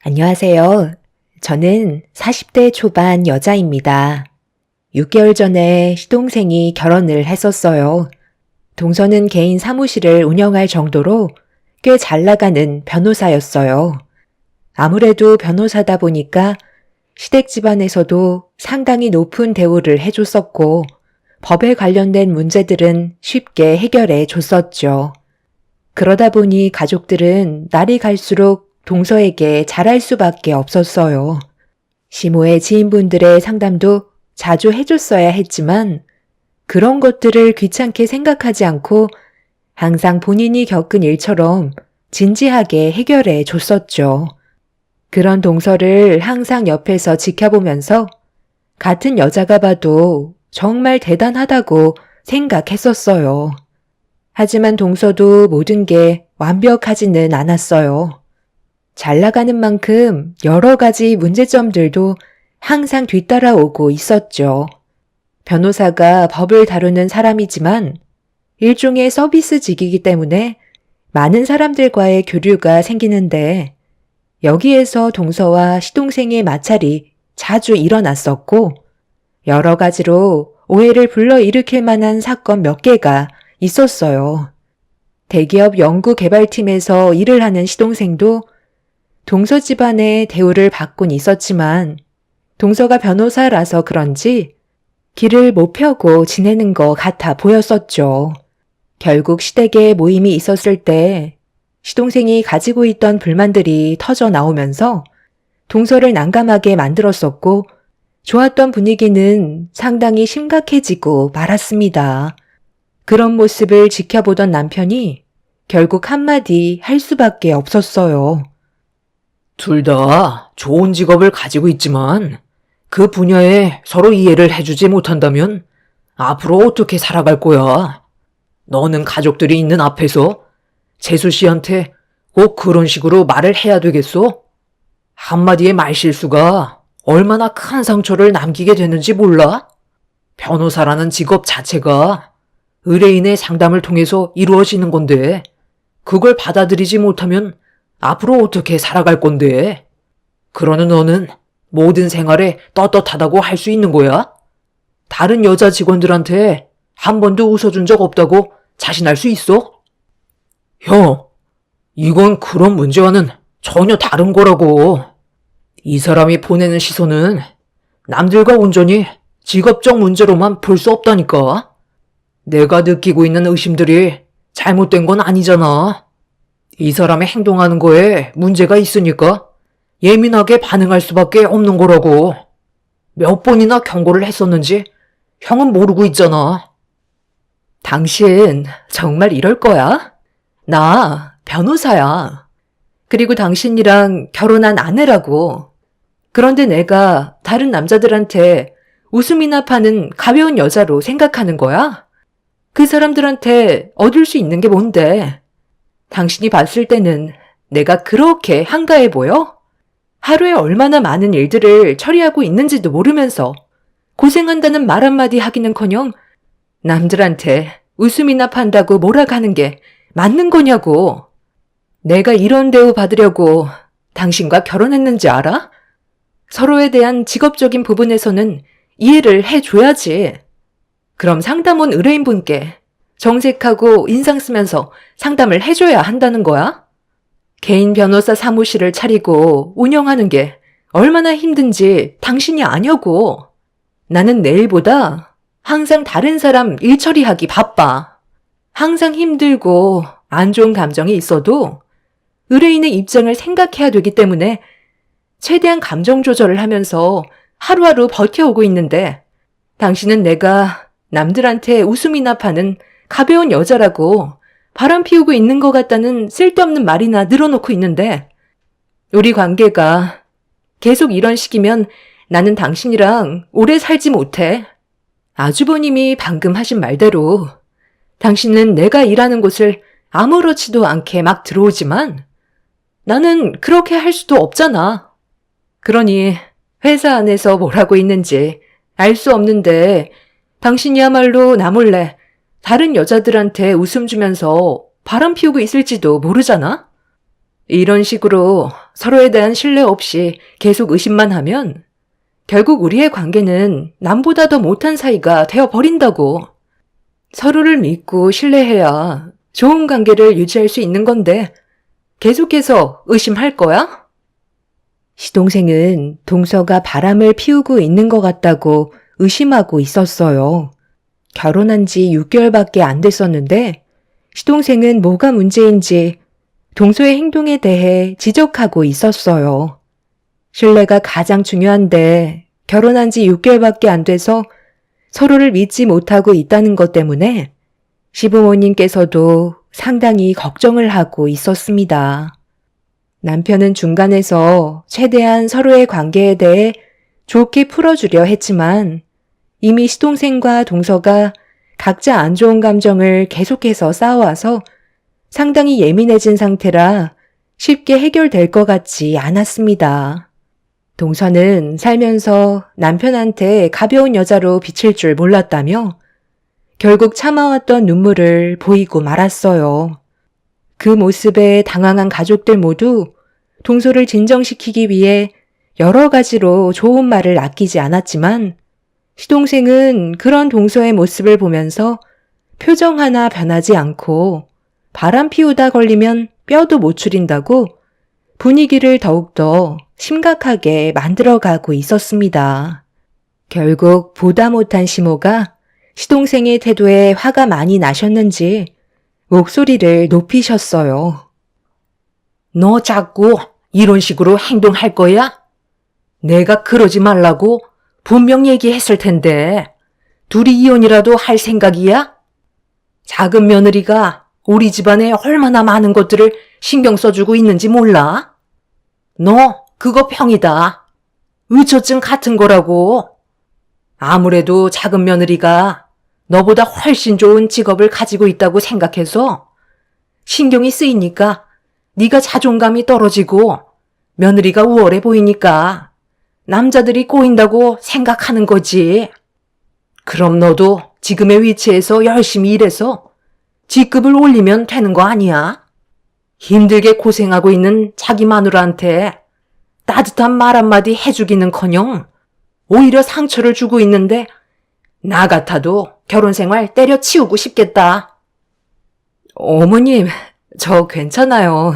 안녕하세요. 저는 40대 초반 여자입니다. 6개월 전에 시동생이 결혼을 했었어요. 동서는 개인 사무실을 운영할 정도로 꽤 잘 나가는 변호사였어요. 아무래도 변호사다 보니까 시댁 집안에서도 상당히 높은 대우를 해줬었고 법에 관련된 문제들은 쉽게 해결해 줬었죠. 그러다 보니 가족들은 날이 갈수록 동서에게 잘할 수밖에 없었어요. 시모의 지인분들의 상담도 자주 해줬어야 했지만 그런 것들을 귀찮게 생각하지 않고 항상 본인이 겪은 일처럼 진지하게 해결해 줬었죠. 그런 동서를 항상 옆에서 지켜보면서 같은 여자가 봐도 정말 대단하다고 생각했었어요. 하지만 동서도 모든 게 완벽하지는 않았어요. 잘 나가는 만큼 여러 가지 문제점들도 항상 뒤따라오고 있었죠. 변호사가 법을 다루는 사람이지만 일종의 서비스직이기 때문에 많은 사람들과의 교류가 생기는데 여기에서 동서와 시동생의 마찰이 자주 일어났었고 여러 가지로 오해를 불러일으킬 만한 사건 몇 개가 있었어요. 대기업 연구개발팀에서 일을 하는 시동생도 동서 집안의 대우를 받곤 있었지만 동서가 변호사라서 그런지 길을 못 펴고 지내는 것 같아 보였었죠. 결국 시댁에 모임이 있었을 때 시동생이 가지고 있던 불만들이 터져 나오면서 동서를 난감하게 만들었었고 좋았던 분위기는 상당히 심각해지고 말았습니다. 그런 모습을 지켜보던 남편이 결국 한마디 할 수밖에 없었어요. 둘 다 좋은 직업을 가지고 있지만 그 분야에 서로 이해를 해주지 못한다면 앞으로 어떻게 살아갈 거야? 너는 가족들이 있는 앞에서 재수 씨한테 꼭 그런 식으로 말을 해야 되겠어? 한마디의 말실수가 얼마나 큰 상처를 남기게 되는지 몰라? 변호사라는 직업 자체가 의뢰인의 상담을 통해서 이루어지는 건데 그걸 받아들이지 못하면 앞으로 어떻게 살아갈 건데? 그러는 너는 모든 생활에 떳떳하다고 할 수 있는 거야? 다른 여자 직원들한테 한 번도 웃어준 적 없다고 자신할 수 있어? 형, 이건 그런 문제와는 전혀 다른 거라고. 이 사람이 보내는 시선은 남들과 온전히 직업적 문제로만 볼 수 없다니까. 내가 느끼고 있는 의심들이 잘못된 건 아니잖아. 이 사람의 행동하는 거에 문제가 있으니까 예민하게 반응할 수밖에 없는 거라고. 몇 번이나 경고를 했었는지 형은 모르고 있잖아. 당신 정말 이럴 거야? 나 변호사야. 그리고 당신이랑 결혼한 아내라고. 그런데 내가 다른 남자들한테 웃음이나 파는 가벼운 여자로 생각하는 거야? 그 사람들한테 얻을 수 있는 게 뭔데? 당신이 봤을 때는 내가 그렇게 한가해 보여? 하루에 얼마나 많은 일들을 처리하고 있는지도 모르면서 고생한다는 말 한마디 하기는커녕 남들한테 웃음이나 판다고 몰아가는 게 맞는 거냐고. 내가 이런 대우 받으려고 당신과 결혼했는지 알아? 서로에 대한 직업적인 부분에서는 이해를 해줘야지. 그럼 상담 온 의뢰인분께 정색하고 인상 쓰면서 상담을 해줘야 한다는 거야? 개인 변호사 사무실을 차리고 운영하는 게 얼마나 힘든지 당신이 아냐고. 나는 내일보다 항상 다른 사람 일 처리하기 바빠. 항상 힘들고 안 좋은 감정이 있어도 의뢰인의 입장을 생각해야 되기 때문에 최대한 감정 조절을 하면서 하루하루 버텨오고 있는데 당신은 내가 남들한테 웃음이나 파는 가벼운 여자라고 바람 피우고 있는 것 같다는 쓸데없는 말이나 늘어놓고 있는데 우리 관계가 계속 이런 식이면 나는 당신이랑 오래 살지 못해. 아주버님이 방금 하신 말대로 당신은 내가 일하는 곳을 아무렇지도 않게 막 들어오지만 나는 그렇게 할 수도 없잖아. 그러니 회사 안에서 뭘 하고 있는지 알 수 없는데 당신이야말로 나 몰래 다른 여자들한테 웃음 주면서 바람 피우고 있을지도 모르잖아? 이런 식으로 서로에 대한 신뢰 없이 계속 의심만 하면 결국 우리의 관계는 남보다 더 못한 사이가 되어버린다고. 서로를 믿고 신뢰해야 좋은 관계를 유지할 수 있는 건데 계속해서 의심할 거야? 시동생은 동서가 바람을 피우고 있는 것 같다고 의심하고 있었어요. 결혼한 지 6개월밖에 안 됐었는데 시동생은 뭐가 문제인지 동서의 행동에 대해 지적하고 있었어요. 신뢰가 가장 중요한데 결혼한 지 6개월밖에 안 돼서 서로를 믿지 못하고 있다는 것 때문에 시부모님께서도 상당히 걱정을 하고 있었습니다. 남편은 중간에서 최대한 서로의 관계에 대해 좋게 풀어주려 했지만 이미 시동생과 동서가 각자 안 좋은 감정을 계속해서 쌓아와서 상당히 예민해진 상태라 쉽게 해결될 것 같지 않았습니다. 동서는 살면서 남편한테 가벼운 여자로 비칠 줄 몰랐다며 결국 참아왔던 눈물을 보이고 말았어요. 그 모습에 당황한 가족들 모두 동서를 진정시키기 위해 여러 가지로 좋은 말을 아끼지 않았지만 시동생은 그런 동서의 모습을 보면서 표정 하나 변하지 않고 바람 피우다 걸리면 뼈도 못 추린다고 분위기를 더욱더 심각하게 만들어가고 있었습니다. 결국 보다 못한 시모가 시동생의 태도에 화가 많이 나셨는지 목소리를 높이셨어요. 너 자꾸 이런 식으로 행동할 거야? 내가 그러지 말라고 분명 얘기했을 텐데 둘이 이혼이라도 할 생각이야? 작은 며느리가 우리 집안에 얼마나 많은 것들을 신경 써주고 있는지 몰라? 너 그거 병이다. 의처증 같은 거라고. 아무래도 작은 며느리가 너보다 훨씬 좋은 직업을 가지고 있다고 생각해서 신경이 쓰이니까 네가 자존감이 떨어지고 며느리가 우월해 보이니까 남자들이 꼬인다고 생각하는 거지. 그럼 너도 지금의 위치에서 열심히 일해서 직급을 올리면 되는 거 아니야? 힘들게 고생하고 있는 자기 마누라한테 따뜻한 말 한마디 해주기는커녕 오히려 상처를 주고 있는데 나 같아도 결혼 생활 때려치우고 싶겠다. 어머님, 저 괜찮아요.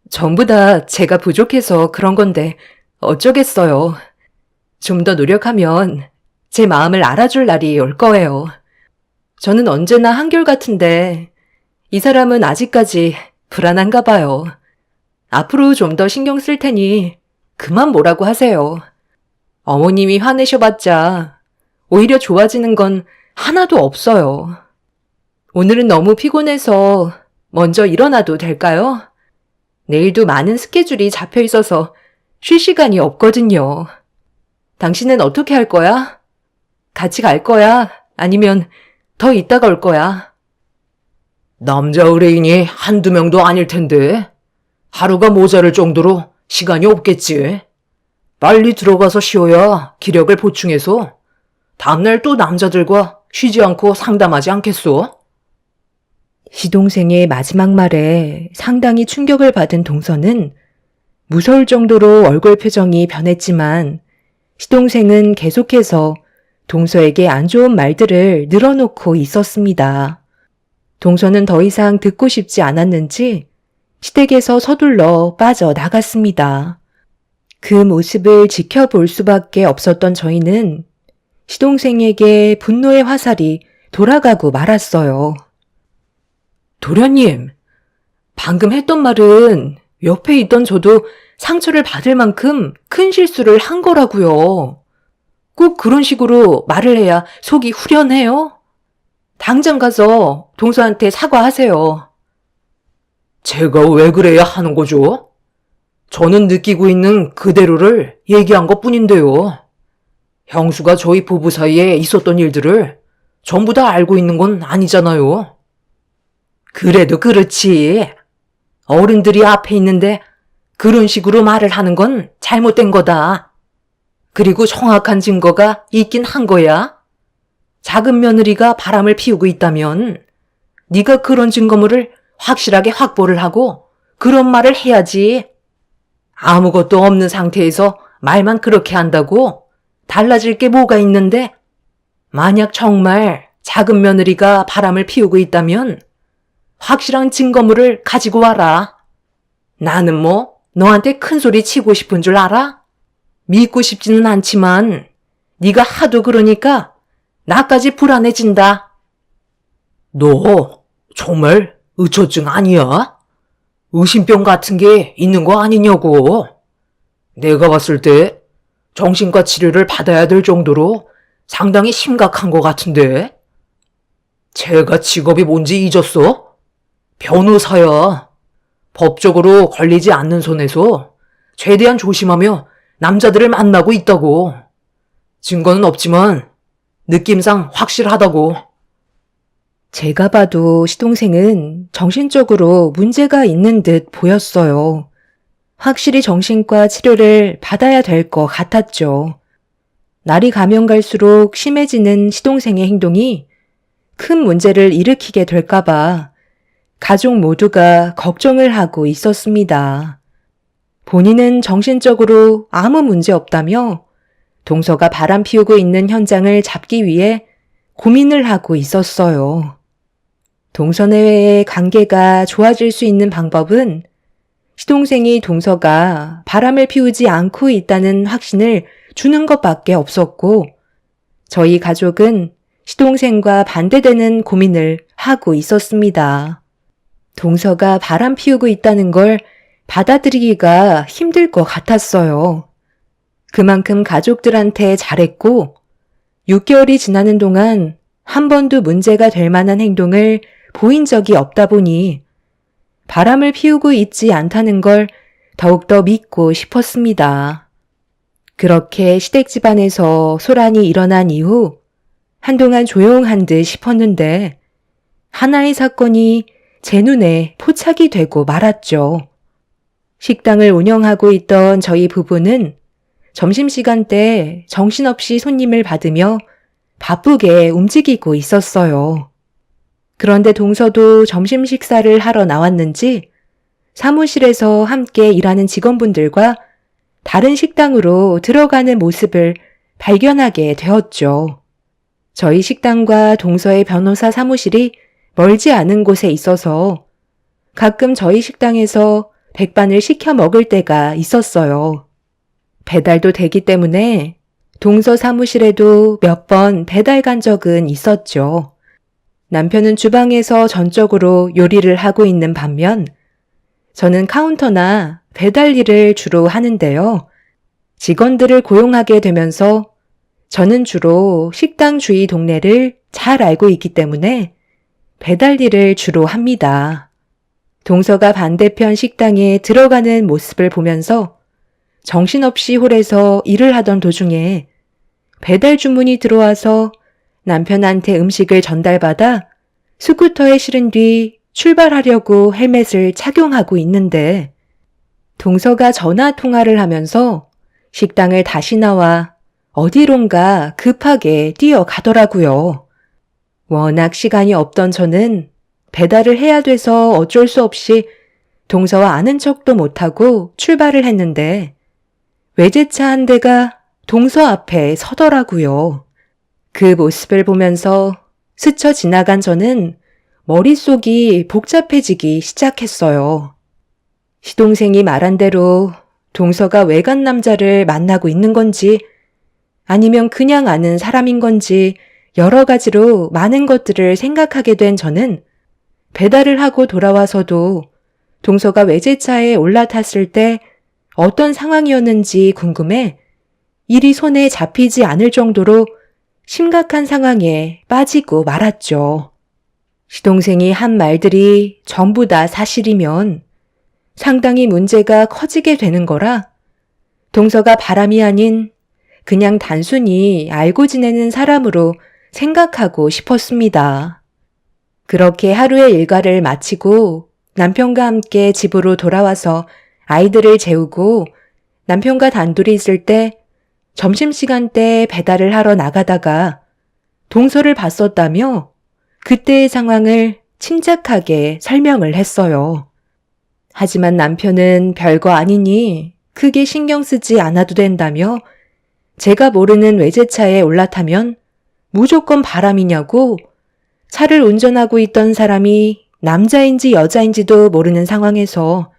전부 다 제가 부족해서 그런 건데 어쩌겠어요. 좀 더 노력하면 제 마음을 알아줄 날이 올 거예요. 저는 언제나 한결같은데 이 사람은 아직까지 불안한가 봐요. 앞으로 좀 더 신경 쓸 테니 그만 뭐라고 하세요. 어머님이 화내셔봤자 오히려 좋아지는 건 하나도 없어요. 오늘은 너무 피곤해서 먼저 일어나도 될까요? 내일도 많은 스케줄이 잡혀 있어서 쉴 시간이 없거든요. 당신은 어떻게 할 거야? 같이 갈 거야? 아니면 더 있다가 올 거야? 남자 의뢰인이 한두 명도 아닐 텐데 하루가 모자랄 정도로 시간이 없겠지. 빨리 들어가서 쉬어야 기력을 보충해서 다음날 또 남자들과 쉬지 않고 상담하지 않겠소? 시동생의 마지막 말에 상당히 충격을 받은 동서는 무서울 정도로 얼굴 표정이 변했지만 시동생은 계속해서 동서에게 안 좋은 말들을 늘어놓고 있었습니다. 동서는 더 이상 듣고 싶지 않았는지 시댁에서 서둘러 빠져나갔습니다. 그 모습을 지켜볼 수밖에 없었던 저희는 시동생에게 분노의 화살이 돌아가고 말았어요. 도련님, 방금 했던 말은 옆에 있던 저도 상처를 받을 만큼 큰 실수를 한 거라고요. 꼭 그런 식으로 말을 해야 속이 후련해요? 당장 가서 동서한테 사과하세요. 제가 왜 그래야 하는 거죠? 저는 느끼고 있는 그대로를 얘기한 것뿐인데요. 형수가 저희 부부 사이에 있었던 일들을 전부 다 알고 있는 건 아니잖아요. 그래도 그렇지. 어른들이 앞에 있는데 그런 식으로 말을 하는 건 잘못된 거다. 그리고 정확한 증거가 있긴 한 거야. 작은 며느리가 바람을 피우고 있다면 네가 그런 증거물을 확실하게 확보를 하고 그런 말을 해야지. 아무것도 없는 상태에서 말만 그렇게 한다고 달라질 게 뭐가 있는데? 만약 정말 작은 며느리가 바람을 피우고 있다면 확실한 증거물을 가지고 와라. 나는 뭐 너한테 큰 소리 치고 싶은 줄 알아? 믿고 싶지는 않지만 네가 하도 그러니까 나까지 불안해진다. 너 정말 의처증 아니야? 의심병 같은 게 있는 거 아니냐고. 내가 봤을 때 정신과 치료를 받아야 될 정도로 상당히 심각한 것 같은데. 제가 직업이 뭔지 잊었어? 변호사야. 법적으로 걸리지 않는 선에서 최대한 조심하며 남자들을 만나고 있다고. 증거는 없지만 느낌상 확실하다고. 제가 봐도 시동생은 정신적으로 문제가 있는 듯 보였어요. 확실히 정신과 치료를 받아야 될 것 같았죠. 날이 가면 갈수록 심해지는 시동생의 행동이 큰 문제를 일으키게 될까봐 가족 모두가 걱정을 하고 있었습니다. 본인은 정신적으로 아무 문제 없다며 동서가 바람 피우고 있는 현장을 잡기 위해 고민을 하고 있었어요. 동서 내외의 관계가 좋아질 수 있는 방법은 시동생이 동서가 바람을 피우지 않고 있다는 확신을 주는 것밖에 없었고, 저희 가족은 시동생과 반대되는 고민을 하고 있었습니다. 동서가 바람 피우고 있다는 걸 받아들이기가 힘들 것 같았어요. 그만큼 가족들한테 잘했고, 6개월이 지나는 동안 한 번도 문제가 될 만한 행동을 보인 적이 없다 보니 바람을 피우고 있지 않다는 걸 더욱더 믿고 싶었습니다. 그렇게 시댁 집안에서 소란이 일어난 이후 한동안 조용한 듯 싶었는데 하나의 사건이 제 눈에 포착이 되고 말았죠. 식당을 운영하고 있던 저희 부부는 점심시간 때 정신없이 손님을 받으며 바쁘게 움직이고 있었어요. 그런데 동서도 점심 식사를 하러 나왔는지 사무실에서 함께 일하는 직원분들과 다른 식당으로 들어가는 모습을 발견하게 되었죠. 저희 식당과 동서의 변호사 사무실이 멀지 않은 곳에 있어서 가끔 저희 식당에서 백반을 시켜 먹을 때가 있었어요. 배달도 되기 때문에 동서 사무실에도 몇 번 배달 간 적은 있었죠. 남편은 주방에서 전적으로 요리를 하고 있는 반면 저는 카운터나 배달 일을 주로 하는데요. 직원들을 고용하게 되면서 저는 주로 식당 주위 동네를 잘 알고 있기 때문에 배달 일을 주로 합니다. 동서가 반대편 식당에 들어가는 모습을 보면서 정신없이 홀에서 일을 하던 도중에 배달 주문이 들어와서 남편한테 음식을 전달받아 스쿠터에 실은 뒤 출발하려고 헬멧을 착용하고 있는데 동서가 전화 통화를 하면서 식당을 다시 나와 어디론가 급하게 뛰어가더라고요. 워낙 시간이 없던 저는 배달을 해야 돼서 어쩔 수 없이 동서와 아는 척도 못하고 출발을 했는데 외제차 한 대가 동서 앞에 서더라고요. 그 모습을 보면서 스쳐 지나간 저는 머릿속이 복잡해지기 시작했어요. 시동생이 말한 대로 동서가 외간 남자를 만나고 있는 건지 아니면 그냥 아는 사람인 건지 여러 가지로 많은 것들을 생각하게 된 저는 배달을 하고 돌아와서도 동서가 외제차에 올라탔을 때 어떤 상황이었는지 궁금해 일이 손에 잡히지 않을 정도로 심각한 상황에 빠지고 말았죠. 시동생이 한 말들이 전부 다 사실이면 상당히 문제가 커지게 되는 거라 동서가 바람이 아닌 그냥 단순히 알고 지내는 사람으로 생각하고 싶었습니다. 그렇게 하루의 일과를 마치고 남편과 함께 집으로 돌아와서 아이들을 재우고 남편과 단둘이 있을 때 점심시간 때 배달을 하러 나가다가 동서를 봤었다며 그때의 상황을 침착하게 설명을 했어요. 하지만 남편은 별거 아니니 크게 신경 쓰지 않아도 된다며 제가 모르는 외제차에 올라타면 무조건 바람이냐고 차를 운전하고 있던 사람이 남자인지 여자인지도 모르는 상황에서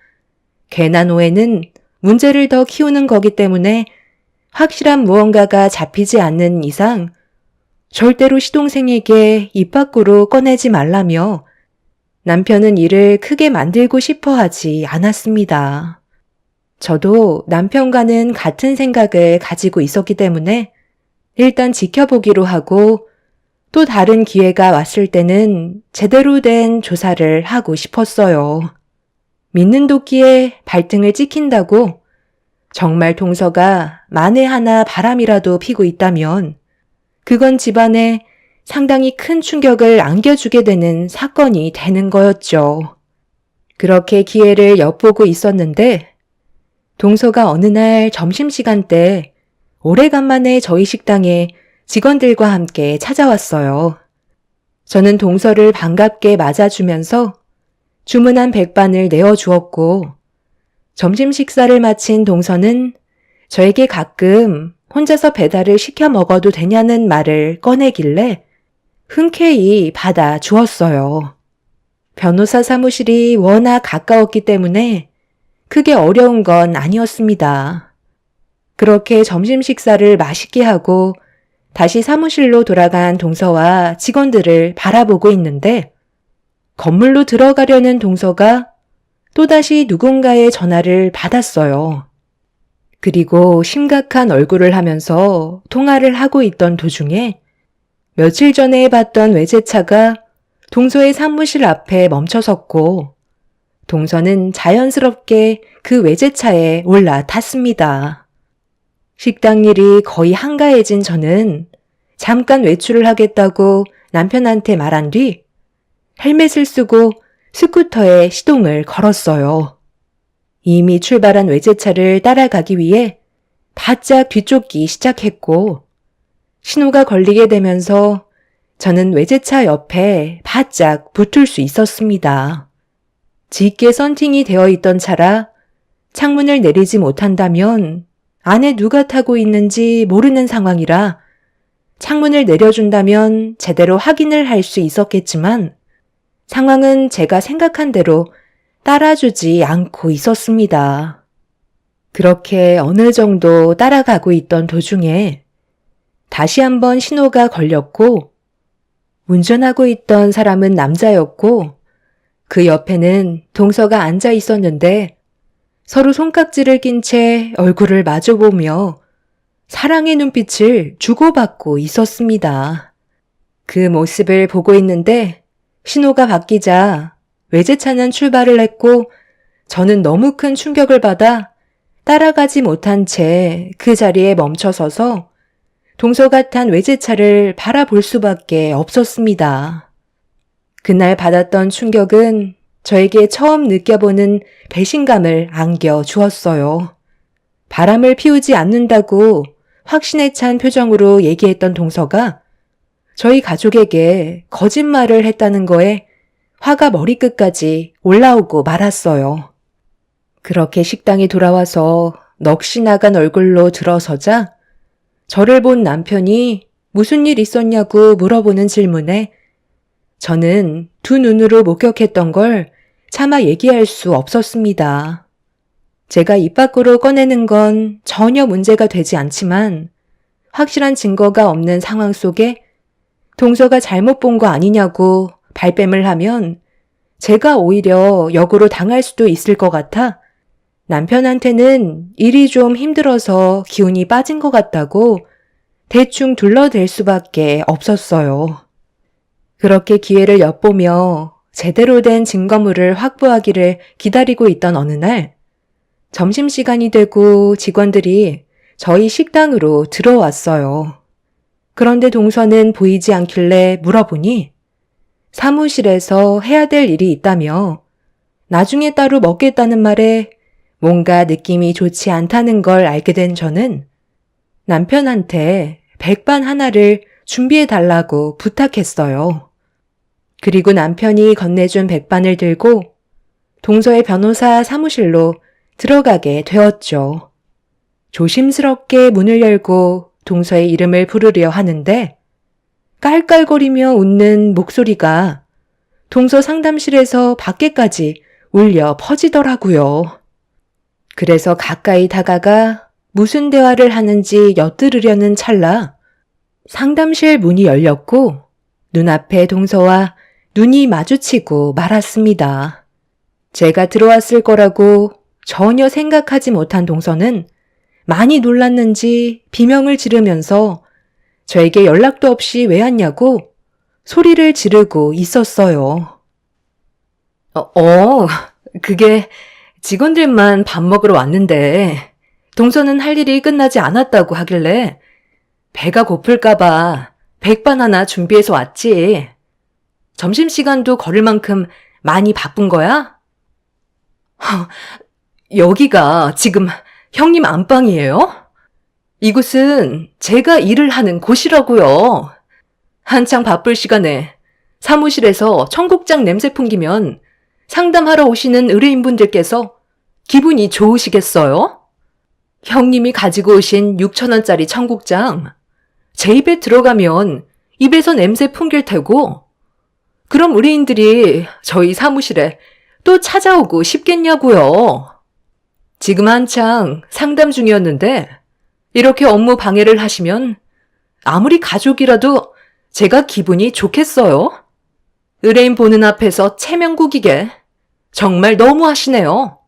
괜한 오해는 문제를 더 키우는 거기 때문에 확실한 무언가가 잡히지 않는 이상 절대로 시동생에게 입 밖으로 꺼내지 말라며 남편은 일을 크게 만들고 싶어 하지 않았습니다. 저도 남편과는 같은 생각을 가지고 있었기 때문에 일단 지켜보기로 하고 또 다른 기회가 왔을 때는 제대로 된 조사를 하고 싶었어요. 믿는 도끼에 발등을 찍힌다고 정말 동서가 만에 하나 바람이라도 피고 있다면 그건 집안에 상당히 큰 충격을 안겨주게 되는 사건이 되는 거였죠. 그렇게 기회를 엿보고 있었는데 동서가 어느 날 점심시간 때 오래간만에 저희 식당에 직원들과 함께 찾아왔어요. 저는 동서를 반갑게 맞아주면서 주문한 백반을 내어주었고 점심 식사를 마친 동서는 저에게 가끔 혼자서 배달을 시켜 먹어도 되냐는 말을 꺼내길래 흔쾌히 받아 주었어요. 변호사 사무실이 워낙 가까웠기 때문에 크게 어려운 건 아니었습니다. 그렇게 점심 식사를 맛있게 하고 다시 사무실로 돌아간 동서와 직원들을 바라보고 있는데 건물로 들어가려는 동서가 또다시 누군가의 전화를 받았어요. 그리고 심각한 얼굴을 하면서 통화를 하고 있던 도중에 며칠 전에 봤던 외제차가 동서의 사무실 앞에 멈춰섰고 동서는 자연스럽게 그 외제차에 올라탔습니다. 식당 일이 거의 한가해진 저는 잠깐 외출을 하겠다고 남편한테 말한 뒤 헬멧을 쓰고 스쿠터에 시동을 걸었어요. 이미 출발한 외제차를 따라가기 위해 바짝 뒤쫓기 시작했고 신호가 걸리게 되면서 저는 외제차 옆에 바짝 붙을 수 있었습니다. 짙게 썬팅이 되어 있던 차라 창문을 내리지 못한다면 안에 누가 타고 있는지 모르는 상황이라 창문을 내려준다면 제대로 확인을 할 수 있었겠지만 상황은 제가 생각한 대로 따라주지 않고 있었습니다. 그렇게 어느 정도 따라가고 있던 도중에 다시 한번 신호가 걸렸고 운전하고 있던 사람은 남자였고 그 옆에는 동서가 앉아 있었는데 서로 손깍지를 낀 채 얼굴을 마주보며 사랑의 눈빛을 주고받고 있었습니다. 그 모습을 보고 있는데 신호가 바뀌자 외제차는 출발을 했고 저는 너무 큰 충격을 받아 따라가지 못한 채 그 자리에 멈춰서서 동서가 탄 외제차를 바라볼 수밖에 없었습니다. 그날 받았던 충격은 저에게 처음 느껴보는 배신감을 안겨주었어요. 바람을 피우지 않는다고 확신에 찬 표정으로 얘기했던 동서가 저희 가족에게 거짓말을 했다는 거에 화가 머리끝까지 올라오고 말았어요. 그렇게 식당에 돌아와서 넋이 나간 얼굴로 들어서자 저를 본 남편이 무슨 일 있었냐고 물어보는 질문에 저는 두 눈으로 목격했던 걸 차마 얘기할 수 없었습니다. 제가 입 밖으로 꺼내는 건 전혀 문제가 되지 않지만 확실한 증거가 없는 상황 속에 동서가 잘못 본 거 아니냐고 발뺌을 하면 제가 오히려 역으로 당할 수도 있을 것 같아 남편한테는 일이 좀 힘들어서 기운이 빠진 것 같다고 대충 둘러댈 수밖에 없었어요. 그렇게 기회를 엿보며 제대로 된 증거물을 확보하기를 기다리고 있던 어느 날 점심시간이 되고 직원들이 저희 식당으로 들어왔어요. 그런데 동서는 보이지 않길래 물어보니 사무실에서 해야 될 일이 있다며 나중에 따로 먹겠다는 말에 뭔가 느낌이 좋지 않다는 걸 알게 된 저는 남편한테 백반 하나를 준비해달라고 부탁했어요. 그리고 남편이 건네준 백반을 들고 동서의 변호사 사무실로 들어가게 되었죠. 조심스럽게 문을 열고 동서의 이름을 부르려 하는데 깔깔거리며 웃는 목소리가 동서 상담실에서 밖에까지 울려 퍼지더라고요. 그래서 가까이 다가가 무슨 대화를 하는지 엿들으려는 찰나 상담실 문이 열렸고 눈앞에 동서와 눈이 마주치고 말았습니다. 제가 들어왔을 거라고 전혀 생각하지 못한 동서는 많이 놀랐는지 비명을 지르면서 저에게 연락도 없이 왜 왔냐고 소리를 지르고 있었어요. 그게 직원들만 밥 먹으러 왔는데 동서는 할 일이 끝나지 않았다고 하길래 배가 고플까봐 백반 하나 준비해서 왔지. 점심시간도 걸을 만큼 많이 바쁜 거야? 여기가 지금 형님 안방이에요? 이곳은 제가 일을 하는 곳이라고요. 한창 바쁠 시간에 사무실에서 청국장 냄새 풍기면 상담하러 오시는 의뢰인분들께서 기분이 좋으시겠어요? 형님이 가지고 오신 6,000원짜리 청국장 제 입에 들어가면 입에서 냄새 풍길 테고 그럼 의뢰인들이 저희 사무실에 또 찾아오고 싶겠냐고요. 지금 한창 상담 중이었는데 이렇게 업무 방해를 하시면 아무리 가족이라도 제가 기분이 좋겠어요? 의뢰인 보는 앞에서 체면구기게 정말 너무하시네요.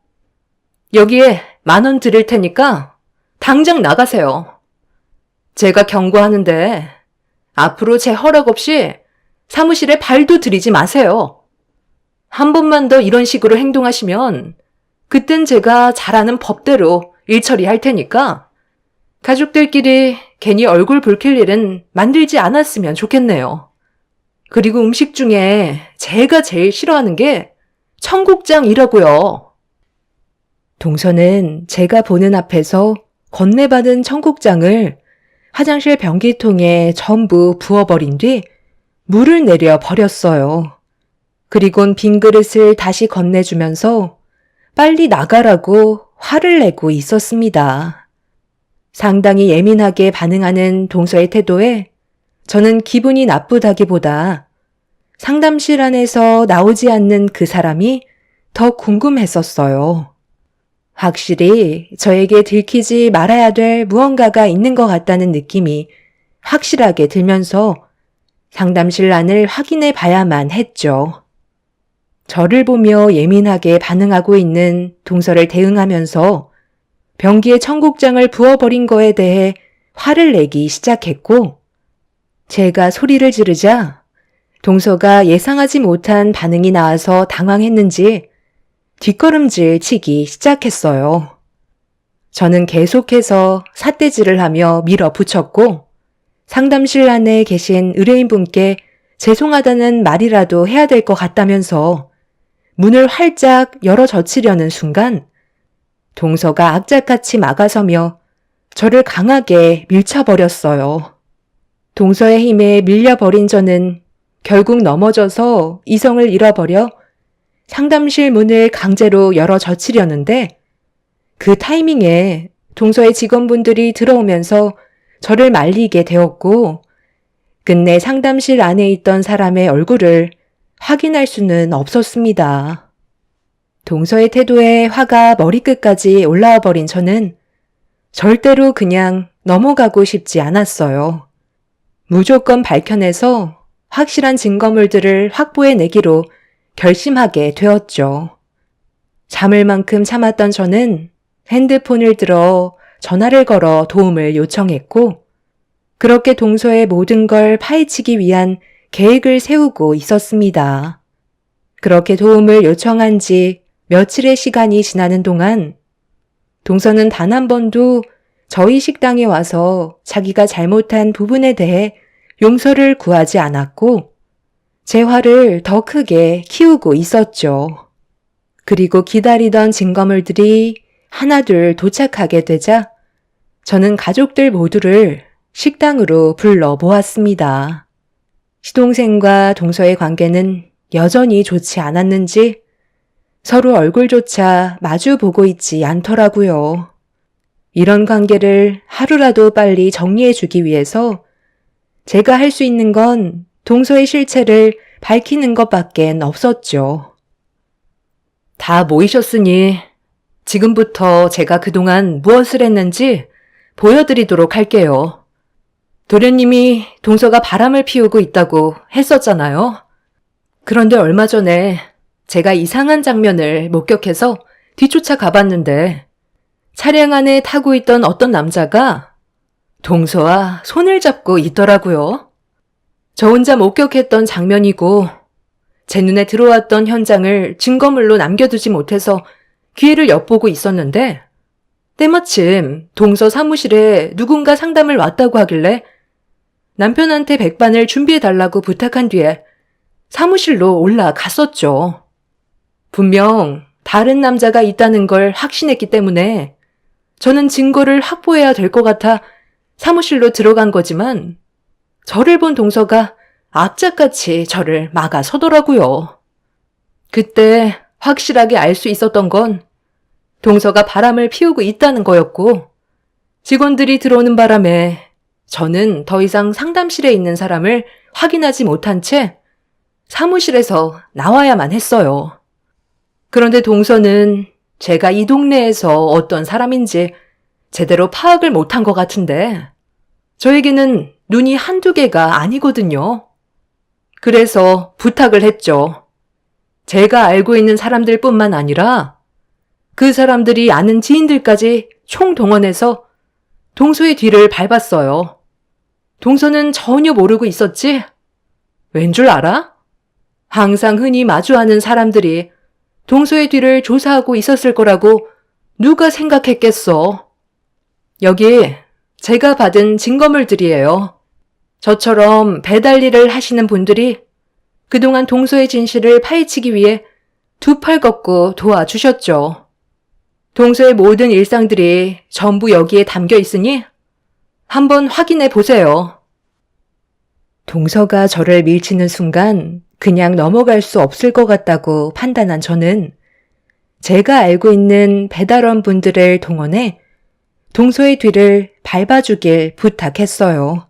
여기에 10,000원 드릴 테니까 당장 나가세요. 제가 경고하는데 앞으로 제 허락 없이 사무실에 발도 들이지 마세요. 한 번만 더 이런 식으로 행동하시면 그땐 제가 잘 아는 법대로 일 처리할 테니까 가족들끼리 괜히 얼굴 붉힐 일은 만들지 않았으면 좋겠네요. 그리고 음식 중에 제가 제일 싫어하는 게 청국장이라고요. 동서는 제가 보는 앞에서 건네받은 청국장을 화장실 변기통에 전부 부어버린 뒤 물을 내려 버렸어요. 그리곤 빈 그릇을 다시 건네주면서 빨리 나가라고 화를 내고 있었습니다. 상당히 예민하게 반응하는 동서의 태도에 저는 기분이 나쁘다기보다 상담실 안에서 나오지 않는 그 사람이 더 궁금했었어요. 확실히 저에게 들키지 말아야 될 무언가가 있는 것 같다는 느낌이 확실하게 들면서 상담실 안을 확인해 봐야만 했죠. 저를 보며 예민하게 반응하고 있는 동서를 대응하면서 변기에 청국장을 부어버린 거에 대해 화를 내기 시작했고 제가 소리를 지르자 동서가 예상하지 못한 반응이 나와서 당황했는지 뒷걸음질 치기 시작했어요. 저는 계속해서 삿대질을 하며 밀어붙였고 상담실 안에 계신 의뢰인분께 죄송하다는 말이라도 해야 될 것 같다면서 문을 활짝 열어젖히려는 순간 동서가 악착같이 막아서며 저를 강하게 밀쳐버렸어요. 동서의 힘에 밀려버린 저는 결국 넘어져서 이성을 잃어버려 상담실 문을 강제로 열어젖히려는데 그 타이밍에 동서의 직원분들이 들어오면서 저를 말리게 되었고 끝내 상담실 안에 있던 사람의 얼굴을 확인할 수는 없었습니다. 동서의 태도에 화가 머리끝까지 올라와 버린 저는 절대로 그냥 넘어가고 싶지 않았어요. 무조건 밝혀내서 확실한 증거물들을 확보해내기로 결심하게 되었죠. 참을 만큼 참았던 저는 핸드폰을 들어 전화를 걸어 도움을 요청했고 그렇게 동서의 모든 걸 파헤치기 위한 계획을 세우고 있었습니다. 그렇게 도움을 요청한 지 며칠의 시간이 지나는 동안 동서는 단 한 번도 저희 식당에 와서 자기가 잘못한 부분에 대해 용서를 구하지 않았고 제 화를 더 크게 키우고 있었죠. 그리고 기다리던 증거물들이 하나둘 도착하게 되자 저는 가족들 모두를 식당으로 불러 모았습니다. 시동생과 동서의 관계는 여전히 좋지 않았는지 서로 얼굴조차 마주 보고 있지 않더라고요. 이런 관계를 하루라도 빨리 정리해주기 위해서 제가 할 수 있는 건 동서의 실체를 밝히는 것밖엔 없었죠. 다 모이셨으니 지금부터 제가 그동안 무엇을 했는지 보여드리도록 할게요. 도련님이 동서가 바람을 피우고 있다고 했었잖아요. 그런데 얼마 전에 제가 이상한 장면을 목격해서 뒤쫓아 가봤는데 차량 안에 타고 있던 어떤 남자가 동서와 손을 잡고 있더라고요. 저 혼자 목격했던 장면이고 제 눈에 들어왔던 현장을 증거물로 남겨두지 못해서 기회를 엿보고 있었는데 때마침 동서 사무실에 누군가 상담을 왔다고 하길래 남편한테 백반을 준비해달라고 부탁한 뒤에 사무실로 올라갔었죠. 분명 다른 남자가 있다는 걸 확신했기 때문에 저는 증거를 확보해야 될 것 같아 사무실로 들어간 거지만 저를 본 동서가 악착같이 저를 막아서더라고요. 그때 확실하게 알 수 있었던 건 동서가 바람을 피우고 있다는 거였고 직원들이 들어오는 바람에 저는 더 이상 상담실에 있는 사람을 확인하지 못한 채 사무실에서 나와야만 했어요. 그런데 동서는 제가 이 동네에서 어떤 사람인지 제대로 파악을 못한 것 같은데 저에게는 눈이 한두 개가 아니거든요. 그래서 부탁을 했죠. 제가 알고 있는 사람들뿐만 아니라 그 사람들이 아는 지인들까지 총동원해서 동서의 뒤를 밟았어요. 동서는 전혀 모르고 있었지? 왠 줄 알아? 항상 흔히 마주하는 사람들이 동서의 뒤를 조사하고 있었을 거라고 누가 생각했겠어. 여기 제가 받은 증거물들이에요. 저처럼 배달 일을 하시는 분들이 그동안 동서의 진실을 파헤치기 위해 두 팔 걷고 도와주셨죠. 동서의 모든 일상들이 전부 여기에 담겨 있으니 한번 확인해 보세요. 동서가 저를 밀치는 순간 그냥 넘어갈 수 없을 것 같다고 판단한 저는 제가 알고 있는 배달원 분들을 동원해 동서의 뒤를 밟아주길 부탁했어요.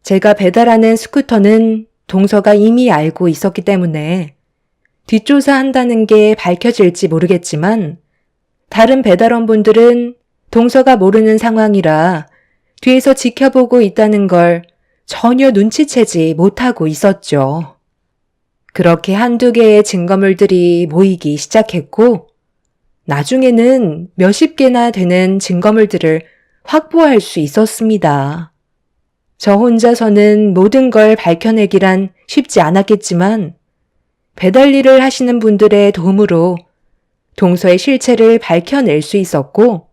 제가 배달하는 스쿠터는 동서가 이미 알고 있었기 때문에 뒷조사한다는 게 밝혀질지 모르겠지만 다른 배달원 분들은 동서가 모르는 상황이라 뒤에서 지켜보고 있다는 걸 전혀 눈치채지 못하고 있었죠. 그렇게 한두 개의 증거물들이 모이기 시작했고 나중에는 몇십 개나 되는 증거물들을 확보할 수 있었습니다. 저 혼자서는 모든 걸 밝혀내기란 쉽지 않았겠지만 배달 일을 하시는 분들의 도움으로 동서의 실체를 밝혀낼 수 있었고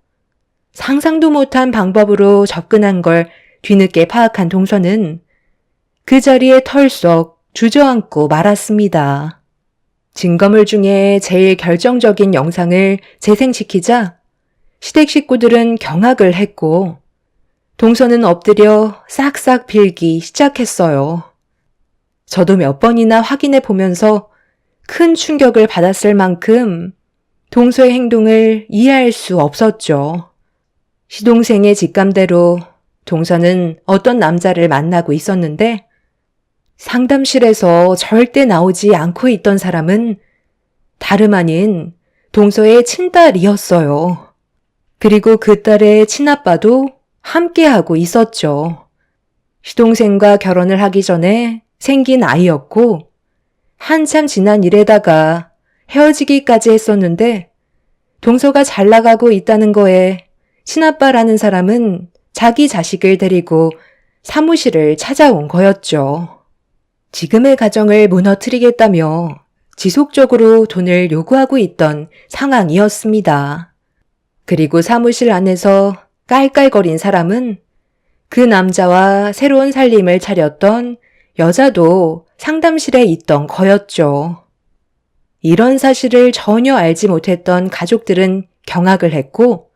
상상도 못한 방법으로 접근한 걸 뒤늦게 파악한 동서는 그 자리에 털썩 주저앉고 말았습니다. 증거물 중에 제일 결정적인 영상을 재생시키자 시댁 식구들은 경악을 했고 동서는 엎드려 싹싹 빌기 시작했어요. 저도 몇 번이나 확인해 보면서 큰 충격을 받았을 만큼 동서의 행동을 이해할 수 없었죠. 시동생의 직감대로 동서는 어떤 남자를 만나고 있었는데 상담실에서 절대 나오지 않고 있던 사람은 다름 아닌 동서의 친딸이었어요. 그리고 그 딸의 친아빠도 함께하고 있었죠. 시동생과 결혼을 하기 전에 생긴 아이였고 한참 지난 일에다가 헤어지기까지 했었는데 동서가 잘 나가고 있다는 거에 친아빠라는 사람은 자기 자식을 데리고 사무실을 찾아온 거였죠. 지금의 가정을 무너뜨리겠다며 지속적으로 돈을 요구하고 있던 상황이었습니다. 그리고 사무실 안에서 깔깔거린 사람은 그 남자와 새로운 살림을 차렸던 여자도 상담실에 있던 거였죠. 이런 사실을 전혀 알지 못했던 가족들은 경악을 했고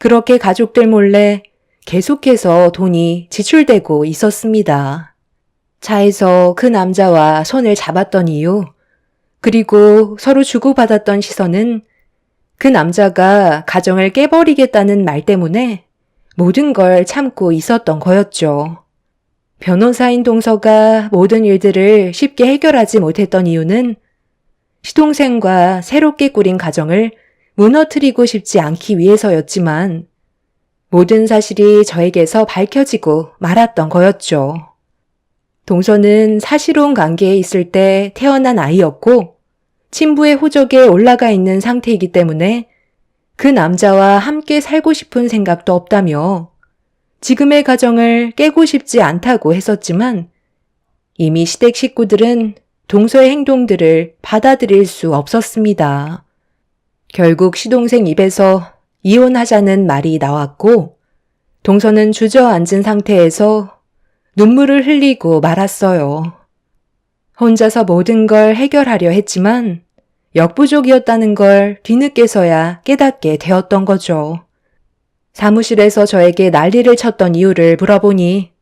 그렇게 가족들 몰래 계속해서 돈이 지출되고 있었습니다. 차에서 그 남자와 손을 잡았던 이유, 그리고 서로 주고받았던 시선은 그 남자가 가정을 깨버리겠다는 말 때문에 모든 걸 참고 있었던 거였죠. 변호사인 동서가 모든 일들을 쉽게 해결하지 못했던 이유는 시동생과 새롭게 꾸린 가정을 무너뜨리고 싶지 않기 위해서였지만 모든 사실이 저에게서 밝혀지고 말았던 거였죠. 동서는 사실혼 관계에 있을 때 태어난 아이였고 친부의 호적에 올라가 있는 상태이기 때문에 그 남자와 함께 살고 싶은 생각도 없다며 지금의 가정을 깨고 싶지 않다고 했었지만 이미 시댁 식구들은 동서의 행동들을 받아들일 수 없었습니다. 결국 시동생 입에서 이혼하자는 말이 나왔고 동서는 주저앉은 상태에서 눈물을 흘리고 말았어요. 혼자서 모든 걸 해결하려 했지만 역부족이었다는 걸 뒤늦게서야 깨닫게 되었던 거죠. 사무실에서 저에게 난리를 쳤던 이유를 물어보니